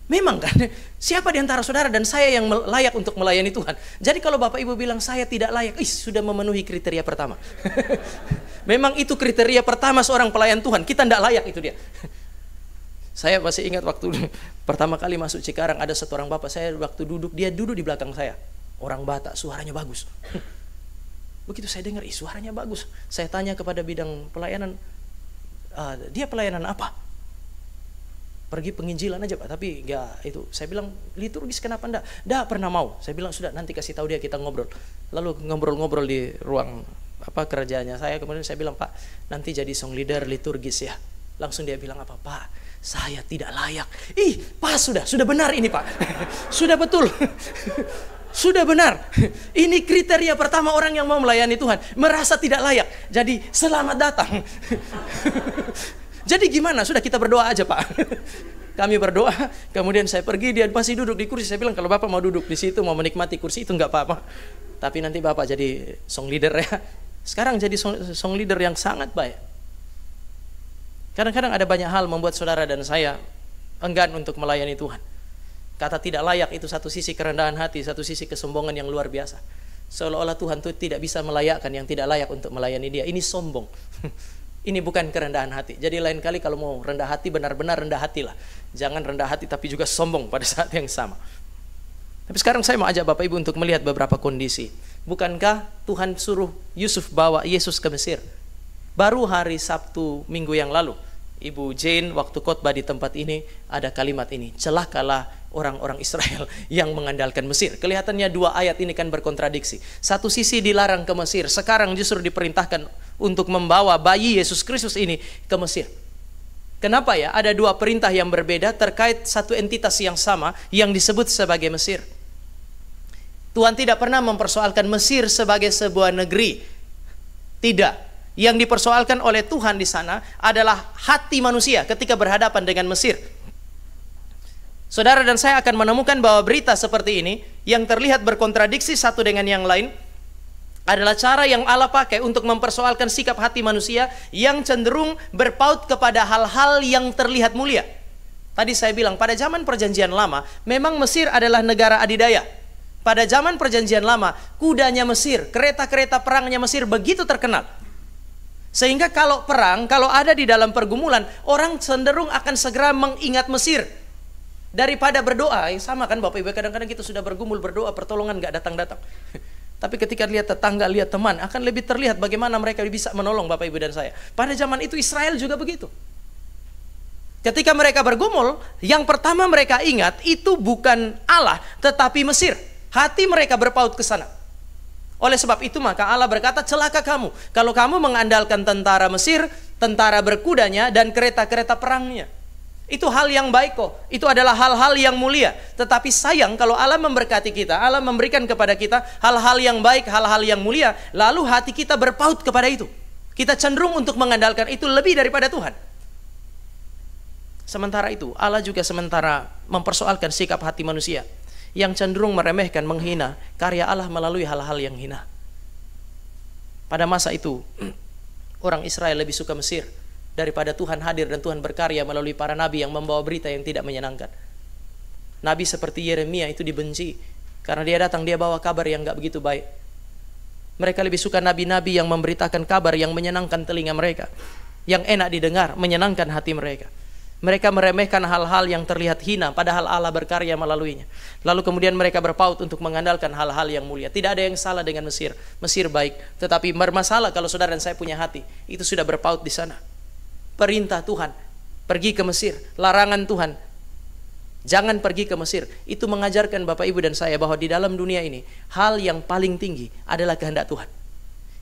A: Memang kan, siapa di antara saudara dan saya yang layak untuk melayani Tuhan? Jadi kalau Bapak Ibu bilang saya tidak layak, sudah memenuhi kriteria pertama. Memang itu kriteria pertama seorang pelayan Tuhan, kita tidak layak, itu dia. Saya masih ingat waktu pertama kali masuk Cikarang, ada satu orang bapak, saya waktu duduk, dia duduk di belakang saya. Orang Batak, suaranya bagus. Begitu saya dengar, suaranya bagus. Saya tanya kepada bidang pelayanan, dia pelayanan apa? Pergi penginjilan aja Pak, tapi enggak itu. Saya bilang, liturgis kenapa enggak? Enggak pernah mau. Saya bilang, sudah nanti kasih tahu dia, kita ngobrol. Lalu ngobrol-ngobrol di ruang kerjanya saya. Kemudian saya bilang, Pak, nanti jadi song leader liturgis ya. Langsung dia bilang apa? Pak, saya tidak layak. Pak, sudah benar ini Pak. Sudah betul. Sudah benar. Ini kriteria pertama orang yang mau melayani Tuhan, merasa tidak layak. Jadi selamat datang. Jadi gimana? Sudah, kita berdoa aja Pak. Kami berdoa, kemudian saya pergi, dia masih duduk di kursi. Saya bilang, kalau Bapak mau duduk di situ, mau menikmati kursi itu enggak apa-apa. Tapi nanti Bapak jadi song leader ya. Sekarang jadi song leader yang sangat baik. Kadang-kadang ada banyak hal membuat saudara dan saya enggan untuk melayani Tuhan. Kata tidak layak itu satu sisi kerendahan hati, satu sisi kesombongan yang luar biasa. Seolah-olah Tuhan itu tidak bisa melayakkan yang tidak layak untuk melayani dia. Ini sombong. Ini bukan kerendahan hati. Jadi lain kali kalau mau rendah hati, benar-benar rendah hatilah. Jangan rendah hati tapi juga sombong pada saat yang sama. Tapi sekarang saya mau ajak Bapak Ibu untuk melihat beberapa kondisi. Bukankah Tuhan suruh Yusuf bawa Yesus ke Mesir? Baru hari Sabtu minggu yang lalu, Ibu Jane waktu khotbah di tempat ini ada kalimat ini, celakalah orang-orang Israel yang mengandalkan Mesir. Kelihatannya dua ayat ini kan berkontradiksi. Satu sisi dilarang ke Mesir, sekarang justru diperintahkan untuk membawa bayi Yesus Kristus ini ke Mesir. Kenapa ya? Ada dua perintah yang berbeda terkait satu entitas yang sama yang disebut sebagai Mesir. Tuhan tidak pernah mempersoalkan Mesir sebagai sebuah negeri. Tidak. Yang dipersoalkan oleh Tuhan di sana adalah hati manusia ketika berhadapan dengan Mesir. Saudara dan saya akan menemukan bahwa berita seperti ini yang terlihat berkontradiksi satu dengan yang lain adalah cara yang Allah pakai untuk mempersoalkan sikap hati manusia yang cenderung berpaut kepada hal-hal yang terlihat mulia. Tadi saya bilang pada zaman perjanjian lama memang Mesir adalah negara adidaya. Pada zaman perjanjian lama kudanya Mesir, kereta-kereta perangnya Mesir begitu terkenal. Sehingga kalau perang, kalau ada di dalam pergumulan, orang cenderung akan segera mengingat Mesir daripada berdoa. Sama kan Bapak Ibu, kadang-kadang kita sudah bergumul berdoa, pertolongan gak datang-datang. Tapi ketika lihat tetangga, lihat teman, akan lebih terlihat bagaimana mereka bisa menolong Bapak Ibu dan saya. Pada zaman itu Israel juga begitu. Ketika mereka bergumul, yang pertama mereka ingat itu bukan Allah, tetapi Mesir. Hati mereka berpaut ke sana. Oleh sebab itu maka Allah berkata, celaka kamu kalau kamu mengandalkan tentara Mesir, tentara berkudanya, dan kereta-kereta perangnya. Itu hal yang baik kok. Itu adalah hal-hal yang mulia. Tetapi sayang kalau Allah memberkati kita, Allah memberikan kepada kita hal-hal yang baik, hal-hal yang mulia, lalu hati kita berpaut kepada itu. Kita cenderung untuk mengandalkan itu lebih daripada Tuhan. Sementara itu, Allah juga sementara mempersoalkan sikap hati manusia yang cenderung meremehkan, menghina karya Allah melalui hal-hal yang hina. Pada masa itu, orang Israel lebih suka Mesir daripada Tuhan hadir dan Tuhan berkarya melalui para nabi yang membawa berita yang tidak menyenangkan. Nabi seperti Yeremia itu dibenci karena dia datang, dia bawa kabar yang gak begitu baik. Mereka lebih suka nabi-nabi yang memberitakan kabar yang menyenangkan telinga mereka, yang enak didengar, menyenangkan hati mereka. Mereka meremehkan hal-hal yang terlihat hina, padahal Allah berkarya melaluinya. Lalu kemudian mereka berpaut untuk mengandalkan hal-hal yang mulia. Tidak ada yang salah dengan Mesir. Mesir baik, tetapi bermasalah kalau saudara dan saya punya hati itu sudah berpaut di sana. Perintah Tuhan, pergi ke Mesir. Larangan Tuhan, jangan pergi ke Mesir. Itu mengajarkan Bapak Ibu dan saya bahwa di dalam dunia ini, hal yang paling tinggi adalah kehendak Tuhan.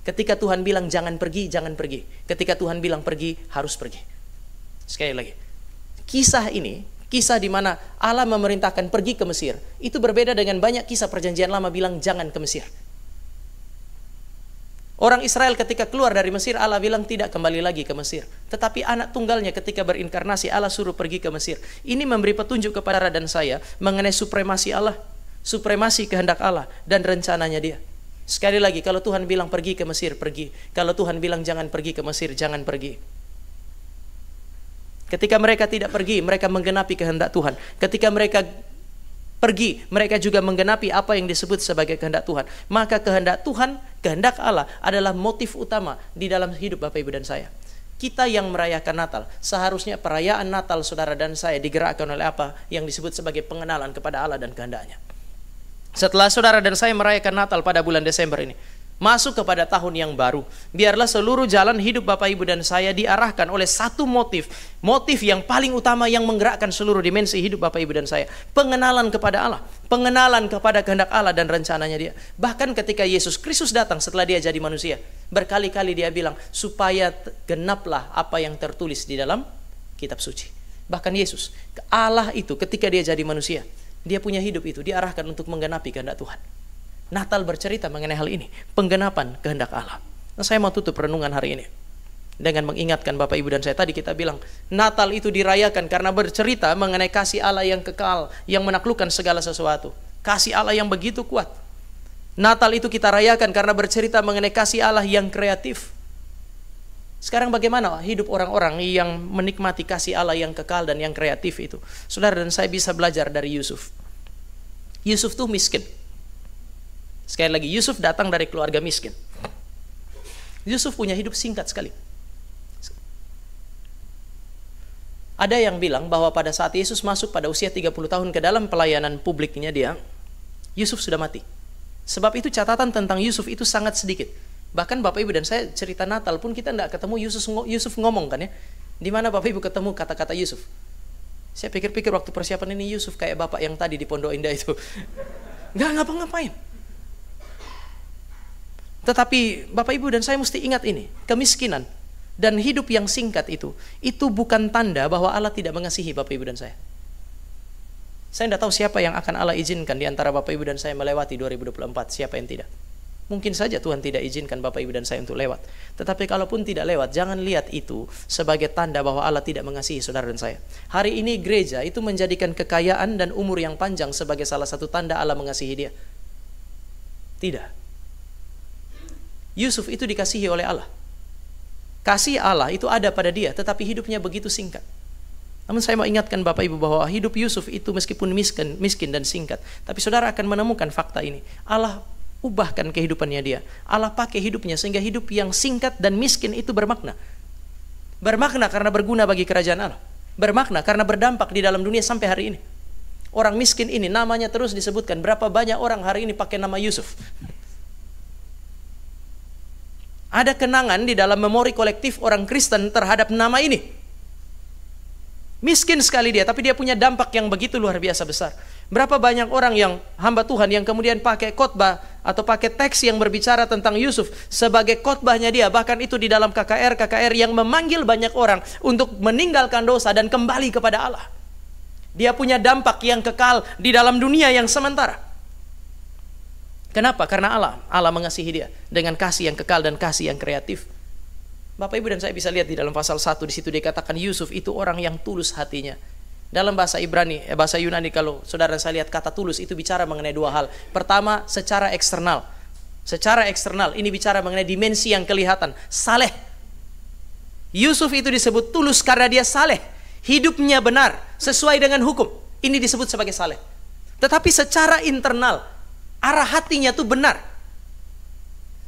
A: Ketika Tuhan bilang jangan pergi, jangan pergi. Ketika Tuhan bilang pergi, harus pergi. Sekali lagi, kisah ini, kisah di mana Allah memerintahkan pergi ke Mesir, itu berbeda dengan banyak kisah perjanjian lama bilang jangan ke Mesir. Orang Israel ketika keluar dari Mesir, Allah bilang tidak kembali lagi ke Mesir. Tetapi anak tunggalnya ketika berinkarnasi, Allah suruh pergi ke Mesir. Ini memberi petunjuk kepada Saudara dan saya mengenai supremasi Allah, supremasi kehendak Allah dan rencananya Dia. Sekali lagi, kalau Tuhan bilang pergi ke Mesir, pergi. Kalau Tuhan bilang jangan pergi ke Mesir, jangan pergi. Ketika mereka tidak pergi, mereka menggenapi kehendak Tuhan. Ketika mereka pergi, mereka juga menggenapi apa yang disebut sebagai kehendak Tuhan. Maka kehendak Tuhan, kehendak Allah adalah motif utama di dalam hidup Bapak Ibu dan saya. Kita yang merayakan Natal, seharusnya perayaan Natal saudara dan saya digerakkan oleh apa yang disebut sebagai pengenalan kepada Allah dan kehendaknya. Setelah saudara dan saya merayakan Natal pada bulan Desember ini, masuk kepada tahun yang baru, biarlah seluruh jalan hidup Bapak Ibu dan saya diarahkan oleh satu motif yang paling utama yang menggerakkan seluruh dimensi hidup Bapak Ibu dan saya. Pengenalan kepada Allah, pengenalan kepada kehendak Allah dan rencananya Dia. Bahkan ketika Yesus Kristus datang setelah Dia jadi manusia, berkali-kali Dia bilang supaya genaplah apa yang tertulis di dalam kitab suci. Bahkan Yesus, Allah itu ketika Dia jadi manusia, Dia punya hidup itu diarahkan untuk menggenapi kehendak Tuhan. Natal bercerita mengenai hal ini, penggenapan kehendak Allah. Nah, saya mau tutup renungan hari ini dengan mengingatkan Bapak Ibu dan saya, tadi kita bilang Natal itu dirayakan karena bercerita mengenai kasih Allah yang kekal, yang menaklukkan segala sesuatu. Kasih Allah yang begitu kuat. Natal itu kita rayakan karena bercerita mengenai kasih Allah yang kreatif. Sekarang bagaimana hidup orang-orang yang menikmati kasih Allah yang kekal dan yang kreatif itu? Saudara dan saya bisa belajar dari Yusuf. Yusuf tuh miskin. Sekali lagi, Yusuf datang dari keluarga miskin. Yusuf punya hidup singkat sekali. Ada yang bilang bahwa pada saat Yesus masuk pada usia 30 tahun ke dalam pelayanan publiknya dia, Yusuf sudah mati. Sebab itu catatan tentang Yusuf itu sangat sedikit. Bahkan Bapak Ibu dan saya cerita Natal pun kita tidak ketemu Yusuf ngomong kan ya. Di mana Bapak Ibu ketemu kata-kata Yusuf? Saya pikir-pikir waktu persiapan ini Yusuf kayak Bapak yang tadi di Pondok Indah itu. Nggak ngapa-ngapain. Tetapi Bapak Ibu dan saya mesti ingat ini, kemiskinan dan hidup yang singkat itu bukan tanda bahwa Allah tidak mengasihi Bapak Ibu dan saya. Saya tidak tahu siapa yang akan Allah izinkan di antara Bapak Ibu dan saya melewati 2024, siapa yang tidak. Mungkin saja Tuhan tidak izinkan Bapak Ibu dan saya untuk lewat. Tetapi kalaupun tidak lewat, jangan lihat itu sebagai tanda bahwa Allah tidak mengasihi saudara dan saya. Hari ini gereja itu menjadikan kekayaan dan umur yang panjang sebagai salah satu tanda Allah mengasihi dia. Tidak. Yusuf itu dikasihi oleh Allah. Kasih Allah itu ada pada dia, tetapi hidupnya begitu singkat. Namun saya mau ingatkan Bapak Ibu bahwa hidup Yusuf itu meskipun miskin dan singkat, tapi saudara akan menemukan fakta ini. Allah ubahkan kehidupannya dia. Allah pakai hidupnya sehingga hidup yang singkat dan miskin itu bermakna. Bermakna karena berguna bagi kerajaan Allah. Bermakna karena berdampak di dalam dunia sampai hari ini. Orang miskin ini namanya terus disebutkan. Berapa banyak orang hari ini pakai nama Yusuf. Ada kenangan di dalam memori kolektif orang Kristen terhadap nama ini. Miskin sekali dia, tapi dia punya dampak yang begitu luar biasa besar. Berapa banyak orang yang hamba Tuhan yang kemudian pakai khotbah atau pakai teks yang berbicara tentang Yusuf sebagai khotbahnya dia, bahkan itu di dalam KKR yang memanggil banyak orang untuk meninggalkan dosa dan kembali kepada Allah. Dia punya dampak yang kekal di dalam dunia yang sementara. Kenapa? Karena Allah mengasihi dia dengan kasih yang kekal dan kasih yang kreatif. Bapak Ibu dan saya bisa lihat di dalam pasal 1 di situ dikatakan Yusuf itu orang yang tulus hatinya. Dalam bahasa Ibrani, bahasa Yunani, kalau saudara saya lihat kata tulus itu bicara mengenai dua hal. Pertama, secara eksternal. Secara eksternal ini bicara mengenai dimensi yang kelihatan, saleh. Yusuf itu disebut tulus karena dia saleh. Hidupnya benar, sesuai dengan hukum. Ini disebut sebagai saleh. Tetapi secara internal, arah hatinya itu benar.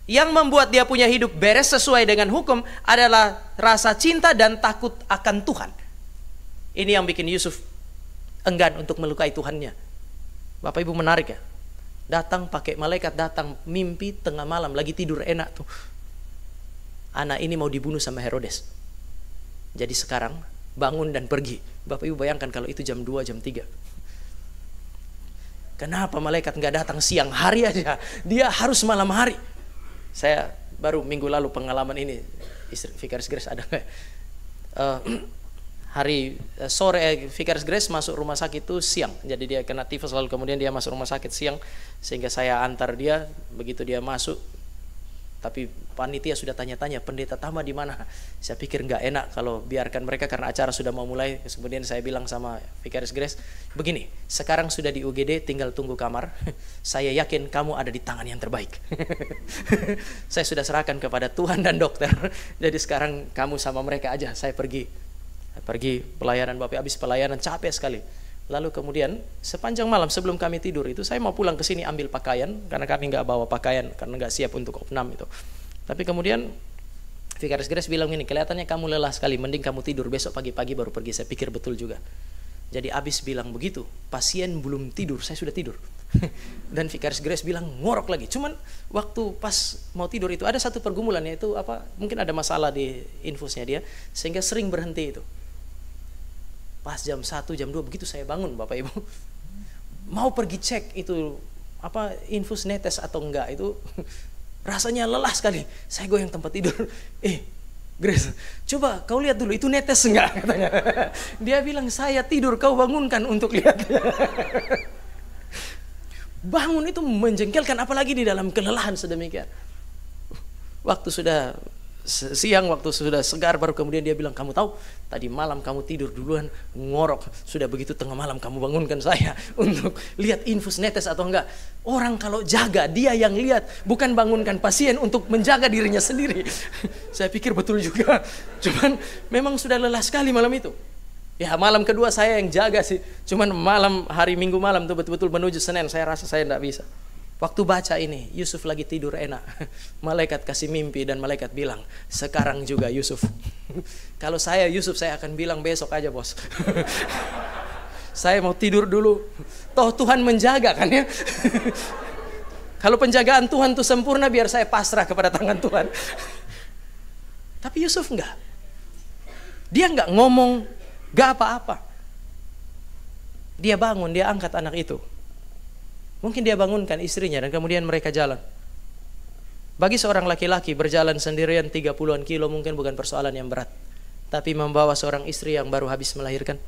A: Yang membuat dia punya hidup beres sesuai dengan hukum adalah rasa cinta dan takut akan Tuhan. Ini yang bikin Yusuf enggan untuk melukai Tuhannya. Bapak Ibu menarik ya. Datang pakai malaikat, datang mimpi tengah malam, lagi tidur enak tuh. Anak ini mau dibunuh sama Herodes. Jadi sekarang bangun dan pergi. Bapak Ibu bayangkan kalau itu jam 2, jam 3. Kenapa malaikat nggak datang siang hari aja? Dia harus malam hari. Saya baru minggu lalu pengalaman ini. Vicaris Grace ada nggak? Sore Vicaris Grace masuk rumah sakit itu siang. Jadi dia kena tifus lalu kemudian dia masuk rumah sakit siang. Sehingga saya antar dia. Begitu dia masuk, tapi panitia sudah tanya-tanya, pendeta Tama di mana? Saya pikir nggak enak kalau biarkan mereka karena acara sudah mau mulai. Kemudian saya bilang sama Vicaris Grace, begini, sekarang sudah di UGD, tinggal tunggu kamar. Saya yakin kamu ada di tangan yang terbaik. Saya sudah serahkan kepada Tuhan dan dokter. Jadi sekarang kamu sama mereka aja. Saya pergi pelayanan, Bapak. Habis pelayanan capek sekali. Lalu kemudian sepanjang malam sebelum kami tidur itu saya mau pulang ke sini ambil pakaian karena kami nggak bawa pakaian karena nggak siap untuk opnam itu. Tapi kemudian Vicaris Grace bilang ini, kelihatannya kamu lelah sekali, mending kamu tidur, besok pagi-pagi baru pergi. Saya pikir betul juga. Jadi abis bilang begitu, pasien belum tidur, saya sudah tidur. Dan Vicaris Grace bilang ngorok lagi. Cuman waktu pas mau tidur itu ada satu pergumulan, yaitu mungkin ada masalah di infusnya dia sehingga sering berhenti itu. Pas jam 1, jam 2 begitu saya bangun, Bapak Ibu. Mau pergi cek itu infus netes atau enggak, itu rasanya lelah sekali. Saya goyang tempat tidur. Grace, coba kau lihat dulu itu netes enggak, katanya. Dia bilang, saya tidur, kau bangunkan untuk lihat. Bangun itu menjengkelkan, apalagi di dalam kelelahan sedemikian. Waktu sudah siang, waktu sudah segar, baru kemudian dia bilang, kamu tahu tadi malam kamu tidur duluan, ngorok, sudah begitu tengah malam kamu bangunkan saya untuk lihat infus netes atau enggak. Orang kalau jaga, dia yang lihat, bukan bangunkan pasien untuk menjaga dirinya sendiri. Saya pikir betul juga, cuman memang sudah lelah sekali malam itu. Ya malam kedua saya yang jaga sih, cuman hari Minggu malam tuh betul-betul menuju Senin saya rasa saya enggak bisa. Waktu baca ini, Yusuf lagi tidur enak. Malaikat kasih mimpi dan malaikat bilang, sekarang juga Yusuf. Kalau saya Yusuf, saya akan bilang besok aja bos. Saya mau tidur dulu. Toh Tuhan menjaga kan ya. Kalau penjagaan Tuhan itu sempurna, biar saya pasrah kepada tangan Tuhan. Tapi Yusuf enggak. Dia enggak ngomong, enggak apa-apa. Dia bangun, dia angkat anak itu. Mungkin dia bangunkan istrinya dan kemudian mereka jalan. Bagi seorang laki-laki berjalan sendirian 30-an kilo mungkin bukan persoalan yang berat. Tapi membawa seorang istri yang baru habis melahirkan,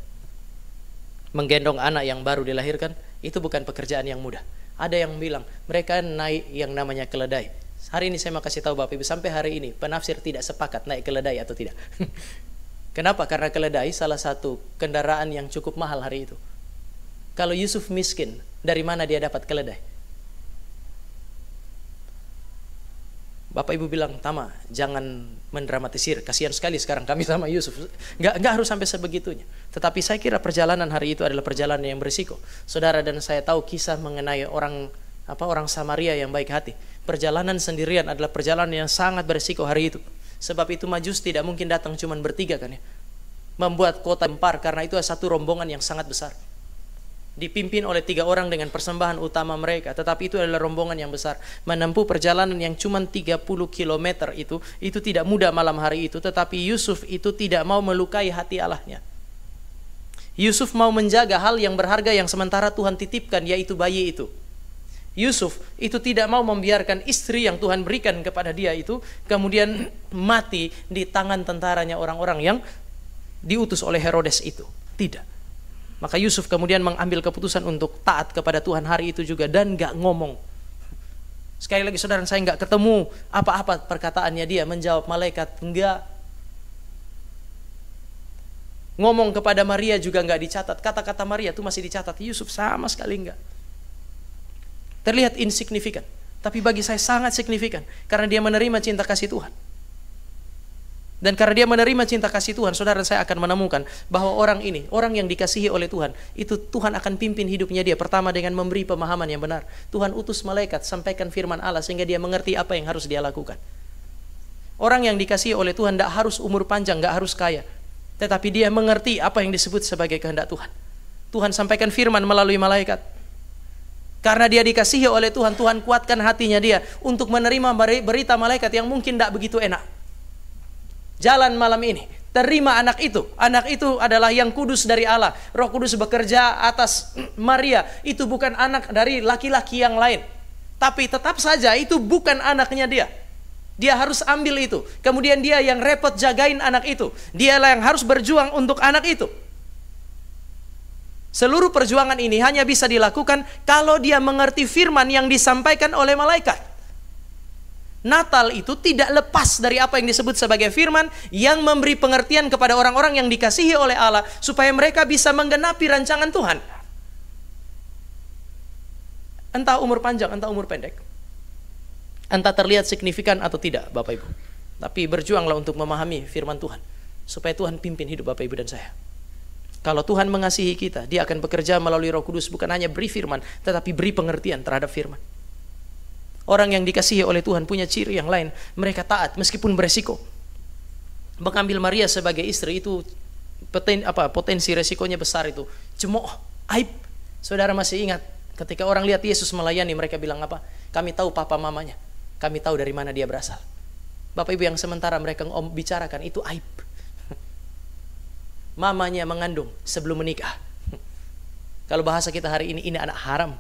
A: menggendong anak yang baru dilahirkan, itu bukan pekerjaan yang mudah. Ada yang bilang mereka naik yang namanya keledai. Hari ini saya mau kasih tahu Bapak Ibu, sampai hari ini penafsir tidak sepakat naik keledai atau tidak. Kenapa? Karena keledai salah satu kendaraan yang cukup mahal hari itu. Kalau Yusuf miskin, dari mana dia dapat keledai? Bapak Ibu bilang, Tama, jangan mendramatisir. Kasihan sekali sekarang kami sama Yusuf. Nggak harus sampai sebegitunya. Tetapi saya kira perjalanan hari itu adalah perjalanan yang berisiko. Saudara dan saya tahu kisah mengenai orang Samaria yang baik hati. Perjalanan sendirian adalah perjalanan yang sangat berisiko hari itu. Sebab itu Majus tidak mungkin datang cuma bertiga kan ya. Membuat kota gempar karena itu satu rombongan yang sangat besar. dipimpin oleh 3 orang dengan persembahan utama mereka, tetapi itu adalah rombongan yang besar. Menempuh perjalanan yang cuma 30 km itu tidak mudah malam hari itu, tetapi Yusuf itu tidak mau melukai hati Allahnya. Yusuf mau menjaga hal yang berharga yang sementara Tuhan titipkan, yaitu bayi itu. Yusuf itu tidak mau membiarkan istri yang Tuhan berikan kepada dia itu kemudian mati di tangan tentaranya orang-orang yang diutus oleh Herodes itu. Tidak. Maka Yusuf kemudian mengambil keputusan untuk taat kepada Tuhan hari itu juga dan gak ngomong. Sekali lagi saudara, saya gak ketemu apa-apa perkataannya dia menjawab malaikat, enggak. Ngomong kepada Maria juga gak dicatat. Kata-kata Maria itu masih dicatat. Yusuf sama sekali enggak. Terlihat insignifikan, tapi bagi saya sangat signifikan karena dia menerima cinta kasih Tuhan. Dan karena dia menerima cinta kasih Tuhan, saudara, saya akan menemukan bahwa orang ini, orang yang dikasihi oleh Tuhan, itu Tuhan akan pimpin hidupnya dia. Pertama dengan memberi pemahaman yang benar. Tuhan utus malaikat sampaikan firman Allah sehingga dia mengerti apa yang harus dia lakukan. Orang yang dikasihi oleh Tuhan tidak harus umur panjang, tidak harus kaya, tetapi dia mengerti apa yang disebut sebagai kehendak Tuhan. Tuhan sampaikan firman melalui malaikat. Karena dia dikasihi oleh Tuhan, Tuhan kuatkan hatinya dia untuk menerima berita malaikat yang mungkin tidak begitu enak. Jalan malam ini, terima anak itu. Anak itu adalah yang kudus dari Allah. Roh Kudus bekerja atas Maria. Itu bukan anak dari laki-laki yang lain. Tapi tetap saja itu bukan anaknya dia. Dia harus ambil itu. Kemudian dia yang repot jagain anak itu. Dialah yang harus berjuang untuk anak itu. Seluruh perjuangan ini hanya bisa dilakukan kalau dia mengerti firman yang disampaikan oleh malaikat. Natal itu tidak lepas dari apa yang disebut sebagai firman yang memberi pengertian kepada orang-orang yang dikasihi oleh Allah supaya mereka bisa menggenapi rancangan Tuhan. Entah umur panjang, entah umur pendek, entah terlihat signifikan atau tidak, Bapak Ibu. Tapi berjuanglah untuk memahami firman Tuhan supaya Tuhan pimpin hidup Bapak Ibu dan saya. Kalau Tuhan mengasihi kita, Dia akan bekerja melalui Roh Kudus, bukan hanya beri firman, tetapi beri pengertian terhadap firman. Orang yang dikasihi oleh Tuhan punya ciri yang lain. Mereka taat meskipun beresiko. Mengambil Maria sebagai istri itu potensi resikonya besar itu. Cemooh, aib. Saudara masih ingat ketika orang lihat Yesus melayani, mereka bilang apa? Kami tahu papa mamanya. Kami tahu dari mana dia berasal. Bapak Ibu, yang sementara mereka bicarakan itu aib. Mamanya mengandung sebelum menikah. Kalau bahasa kita hari ini anak haram.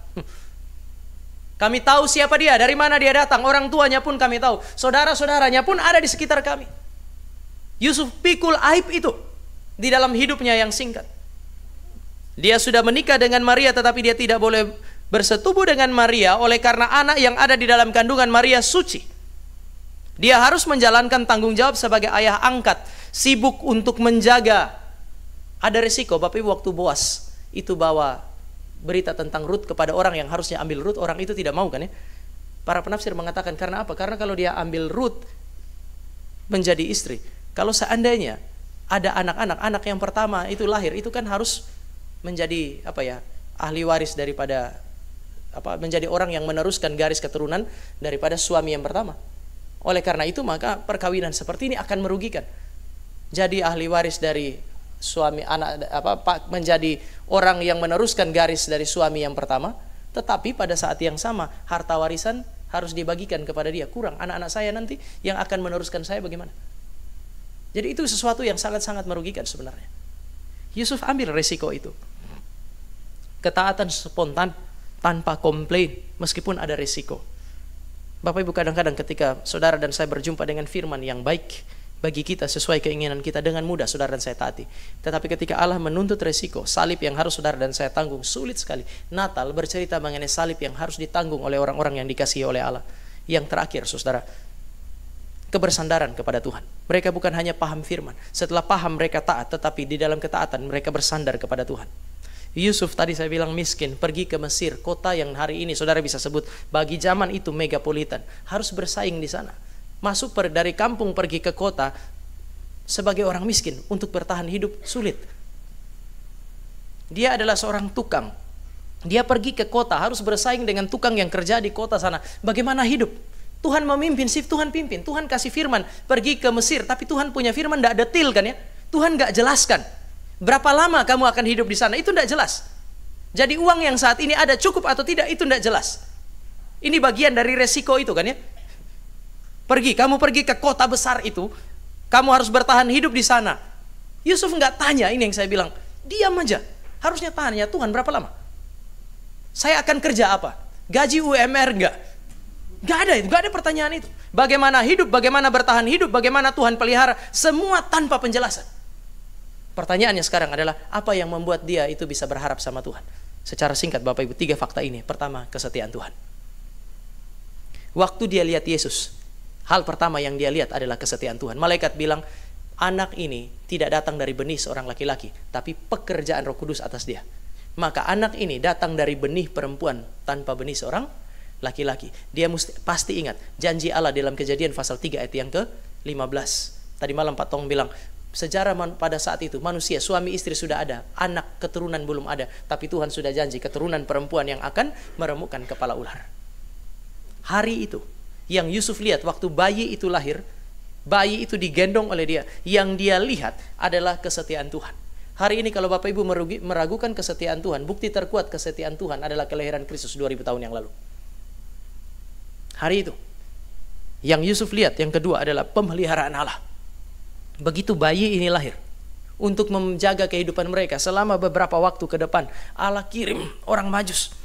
A: Kami tahu siapa dia, dari mana dia datang, orang tuanya pun kami tahu, saudara-saudaranya pun ada di sekitar kami. Yusuf pikul aib itu di dalam hidupnya yang singkat. Dia sudah menikah dengan Maria, tetapi dia tidak boleh bersetubuh dengan Maria oleh karena anak yang ada di dalam kandungan Maria suci. Dia harus menjalankan tanggung jawab sebagai ayah angkat, sibuk untuk menjaga. Ada risiko, Bapak Ibu, waktu Boas itu bawa berita tentang Rut kepada orang yang harusnya ambil Rut, orang itu tidak mau kan ya. Para penafsir mengatakan karena apa? Karena kalau dia ambil Rut menjadi istri, kalau seandainya ada anak yang pertama itu lahir, itu kan harus menjadi ahli waris daripada menjadi orang yang meneruskan garis keturunan daripada suami yang pertama. Oleh karena itu maka perkawinan seperti ini akan merugikan. Jadi ahli waris dari suami menjadi orang yang meneruskan garis dari suami yang pertama, tetapi pada saat yang sama harta warisan harus dibagikan kepada dia. Kurang, anak-anak saya nanti yang akan meneruskan saya bagaimana? Jadi itu sesuatu yang sangat-sangat merugikan sebenarnya. Yusuf ambil resiko itu. Ketaatan spontan tanpa komplain meskipun ada resiko. Bapak Ibu, kadang-kadang ketika saudara dan saya berjumpa dengan firman yang baik bagi kita sesuai keinginan kita, dengan mudah saudara dan saya taati. Tetapi ketika Allah menuntut resiko, salib yang harus saudara dan saya tanggung, sulit sekali. Natal bercerita mengenai salib yang harus ditanggung oleh orang-orang yang dikasihi oleh Allah. Yang terakhir saudara, kebersandaran kepada Tuhan. Mereka bukan hanya paham firman, setelah paham mereka taat, tetapi di dalam ketaatan mereka bersandar kepada Tuhan. Yusuf tadi saya bilang miskin, pergi ke Mesir, kota yang hari ini saudara bisa sebut bagi zaman itu megapolitan, harus bersaing di sana. Masuk dari kampung pergi ke kota sebagai orang miskin untuk bertahan hidup sulit. Dia adalah seorang tukang. Dia pergi ke kota harus bersaing dengan tukang yang kerja di kota sana. Bagaimana hidup? Tuhan memimpin, Tuhan pimpin, Tuhan kasih firman pergi ke Mesir, tapi Tuhan punya firman tidak detail kan ya? Tuhan nggak jelaskan berapa lama kamu akan hidup di sana, itu tidak jelas. Jadi uang yang saat ini ada cukup atau tidak itu tidak jelas. Ini bagian dari resiko itu kan ya. Kamu pergi ke kota besar itu, kamu harus bertahan hidup di sana. Yusuf nggak tanya, ini yang saya bilang, diam aja. Harusnya tanya, Tuhan berapa lama? Saya akan kerja apa? Gaji UMR nggak? Nggak ada pertanyaan itu. Bagaimana hidup, bagaimana bertahan hidup, bagaimana Tuhan pelihara, semua tanpa penjelasan. Pertanyaannya sekarang adalah, apa yang membuat dia itu bisa berharap sama Tuhan? Secara singkat Bapak Ibu, 3 fakta ini. Pertama, kesetiaan Tuhan. Waktu dia lihat Yesus, hal pertama yang dia lihat adalah kesetiaan Tuhan. Malaikat bilang, anak ini tidak datang dari benih seorang laki-laki, tapi pekerjaan Roh Kudus atas dia. Maka anak ini datang dari benih perempuan tanpa benih seorang laki-laki. Dia pasti ingat janji Allah dalam Kejadian pasal 3 ayat yang ke-15. Tadi malam Pak Tong bilang, sejarah pada saat itu manusia, suami istri sudah ada, anak keturunan belum ada, tapi Tuhan sudah janji keturunan perempuan yang akan meremukkan kepala ular. Hari itu yang Yusuf lihat waktu bayi itu lahir, bayi itu digendong oleh dia, yang dia lihat adalah kesetiaan Tuhan. Hari ini kalau Bapak Ibu meragukan kesetiaan Tuhan, bukti terkuat kesetiaan Tuhan adalah kelahiran Kristus 2000 tahun yang lalu. Hari itu yang Yusuf lihat, yang kedua adalah pemeliharaan Allah. Begitu bayi ini lahir, untuk menjaga kehidupan mereka selama beberapa waktu ke depan, Allah kirim orang Majus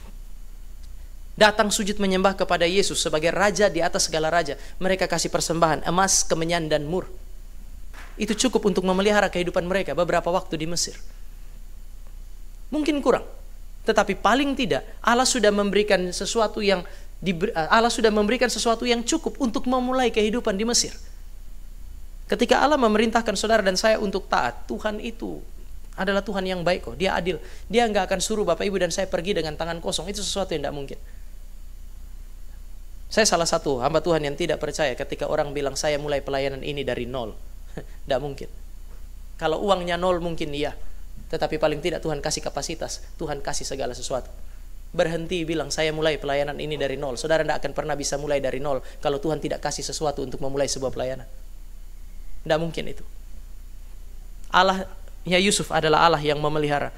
A: datang sujud menyembah kepada Yesus sebagai raja di atas segala raja. Mereka kasih persembahan emas, kemenyan, dan mur. Itu cukup untuk memelihara kehidupan mereka beberapa waktu di Mesir. Mungkin kurang, tetapi paling tidak Allah sudah memberikan sesuatu yang cukup untuk memulai kehidupan di Mesir. Ketika Allah memerintahkan saudara dan saya untuk taat, Tuhan itu adalah Tuhan yang baik kok. Dia adil. Dia nggak akan suruh Bapak Ibu dan saya pergi dengan tangan kosong. Itu sesuatu yang tidak mungkin. Saya salah satu hamba Tuhan yang tidak percaya ketika orang bilang saya mulai pelayanan ini dari nol. Tidak mungkin. Kalau uangnya nol mungkin iya, tetapi paling tidak Tuhan kasih kapasitas, Tuhan kasih segala sesuatu. Berhenti bilang saya mulai pelayanan ini dari nol. Saudara tidak akan pernah bisa mulai dari nol kalau Tuhan tidak kasih sesuatu untuk memulai sebuah pelayanan. Tidak mungkin itu. Allahnya Yusuf adalah Allah yang memelihara.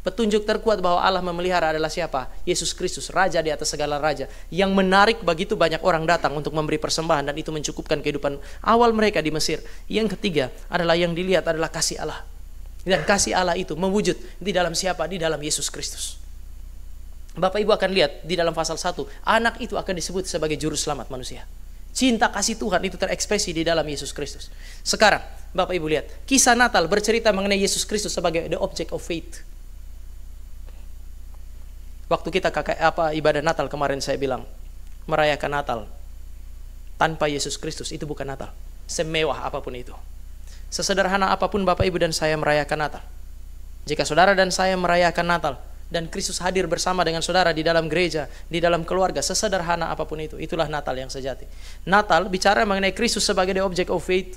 A: Petunjuk terkuat bahwa Allah memelihara adalah siapa? Yesus Kristus, Raja di atas segala raja, yang menarik begitu banyak orang datang untuk memberi persembahan, dan itu mencukupkan kehidupan awal mereka di Mesir. Yang ketiga adalah yang dilihat adalah kasih Allah. Dan kasih Allah itu mewujud di dalam siapa? Di dalam Yesus Kristus. Bapak Ibu akan lihat di dalam pasal 1, anak itu akan disebut sebagai juru selamat manusia. Cinta kasih Tuhan itu terekspresi di dalam Yesus Kristus. Sekarang Bapak Ibu lihat, kisah Natal bercerita mengenai Yesus Kristus sebagai the object of faith. Waktu kita ibadah Natal kemarin saya bilang, merayakan Natal tanpa Yesus Kristus itu bukan Natal. Semewah apapun itu, sesederhana apapun Bapak Ibu dan saya merayakan Natal, jika saudara dan saya merayakan Natal dan Kristus hadir bersama dengan saudara di dalam gereja, di dalam keluarga, sesederhana apapun itu, itulah Natal yang sejati. Natal bicara mengenai Kristus sebagai the object of faith,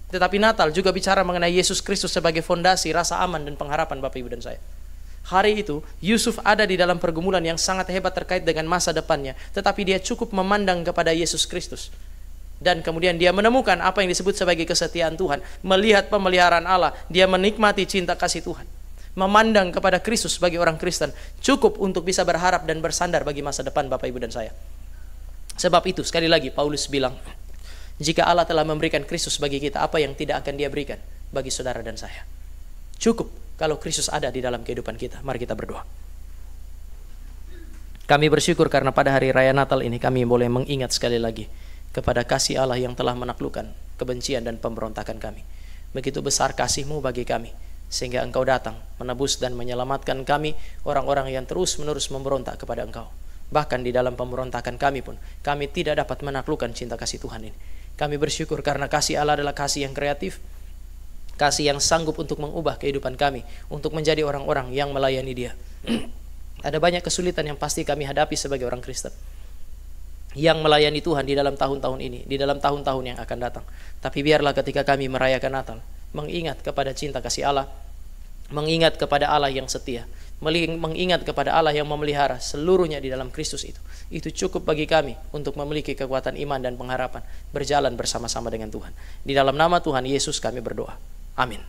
A: tetapi Natal juga bicara mengenai Yesus Kristus sebagai fondasi rasa aman dan pengharapan Bapak Ibu dan saya. Hari itu Yusuf ada di dalam pergumulan yang sangat hebat terkait dengan masa depannya, tetapi dia cukup memandang kepada Yesus Kristus, dan kemudian dia menemukan apa yang disebut sebagai kesetiaan Tuhan, melihat pemeliharaan Allah, dia menikmati cinta kasih Tuhan, memandang kepada Kristus sebagai orang Kristen, cukup untuk bisa berharap dan bersandar bagi masa depan Bapak Ibu dan saya. Sebab itu sekali lagi Paulus bilang, jika Allah telah memberikan Kristus bagi kita, apa yang tidak akan Dia berikan bagi saudara dan saya? Cukup kalau Kristus ada di dalam kehidupan kita. Mari kita berdoa. Kami bersyukur karena pada hari raya Natal ini kami boleh mengingat sekali lagi kepada kasih Allah yang telah menaklukkan kebencian dan pemberontakan kami. Begitu besar kasih-Mu bagi kami, sehingga Engkau datang menebus dan menyelamatkan kami, orang-orang yang terus-menerus memberontak kepada Engkau. Bahkan di dalam pemberontakan kami pun, kami tidak dapat menaklukkan cinta kasih Tuhan ini. Kami bersyukur karena kasih Allah adalah kasih yang kreatif, kasih yang sanggup untuk mengubah kehidupan kami, untuk menjadi orang-orang yang melayani Dia. Ada banyak kesulitan yang pasti kami hadapi sebagai orang Kristen yang melayani Tuhan di dalam tahun-tahun ini, di dalam tahun-tahun yang akan datang. Tapi biarlah ketika kami merayakan Natal, mengingat kepada cinta kasih Allah, mengingat kepada Allah yang setia, mengingat kepada Allah yang memelihara seluruhnya di dalam Kristus itu. Itu cukup bagi kami untuk memiliki kekuatan iman dan pengharapan, berjalan bersama-sama dengan Tuhan. Di dalam nama Tuhan Yesus kami berdoa. Amin.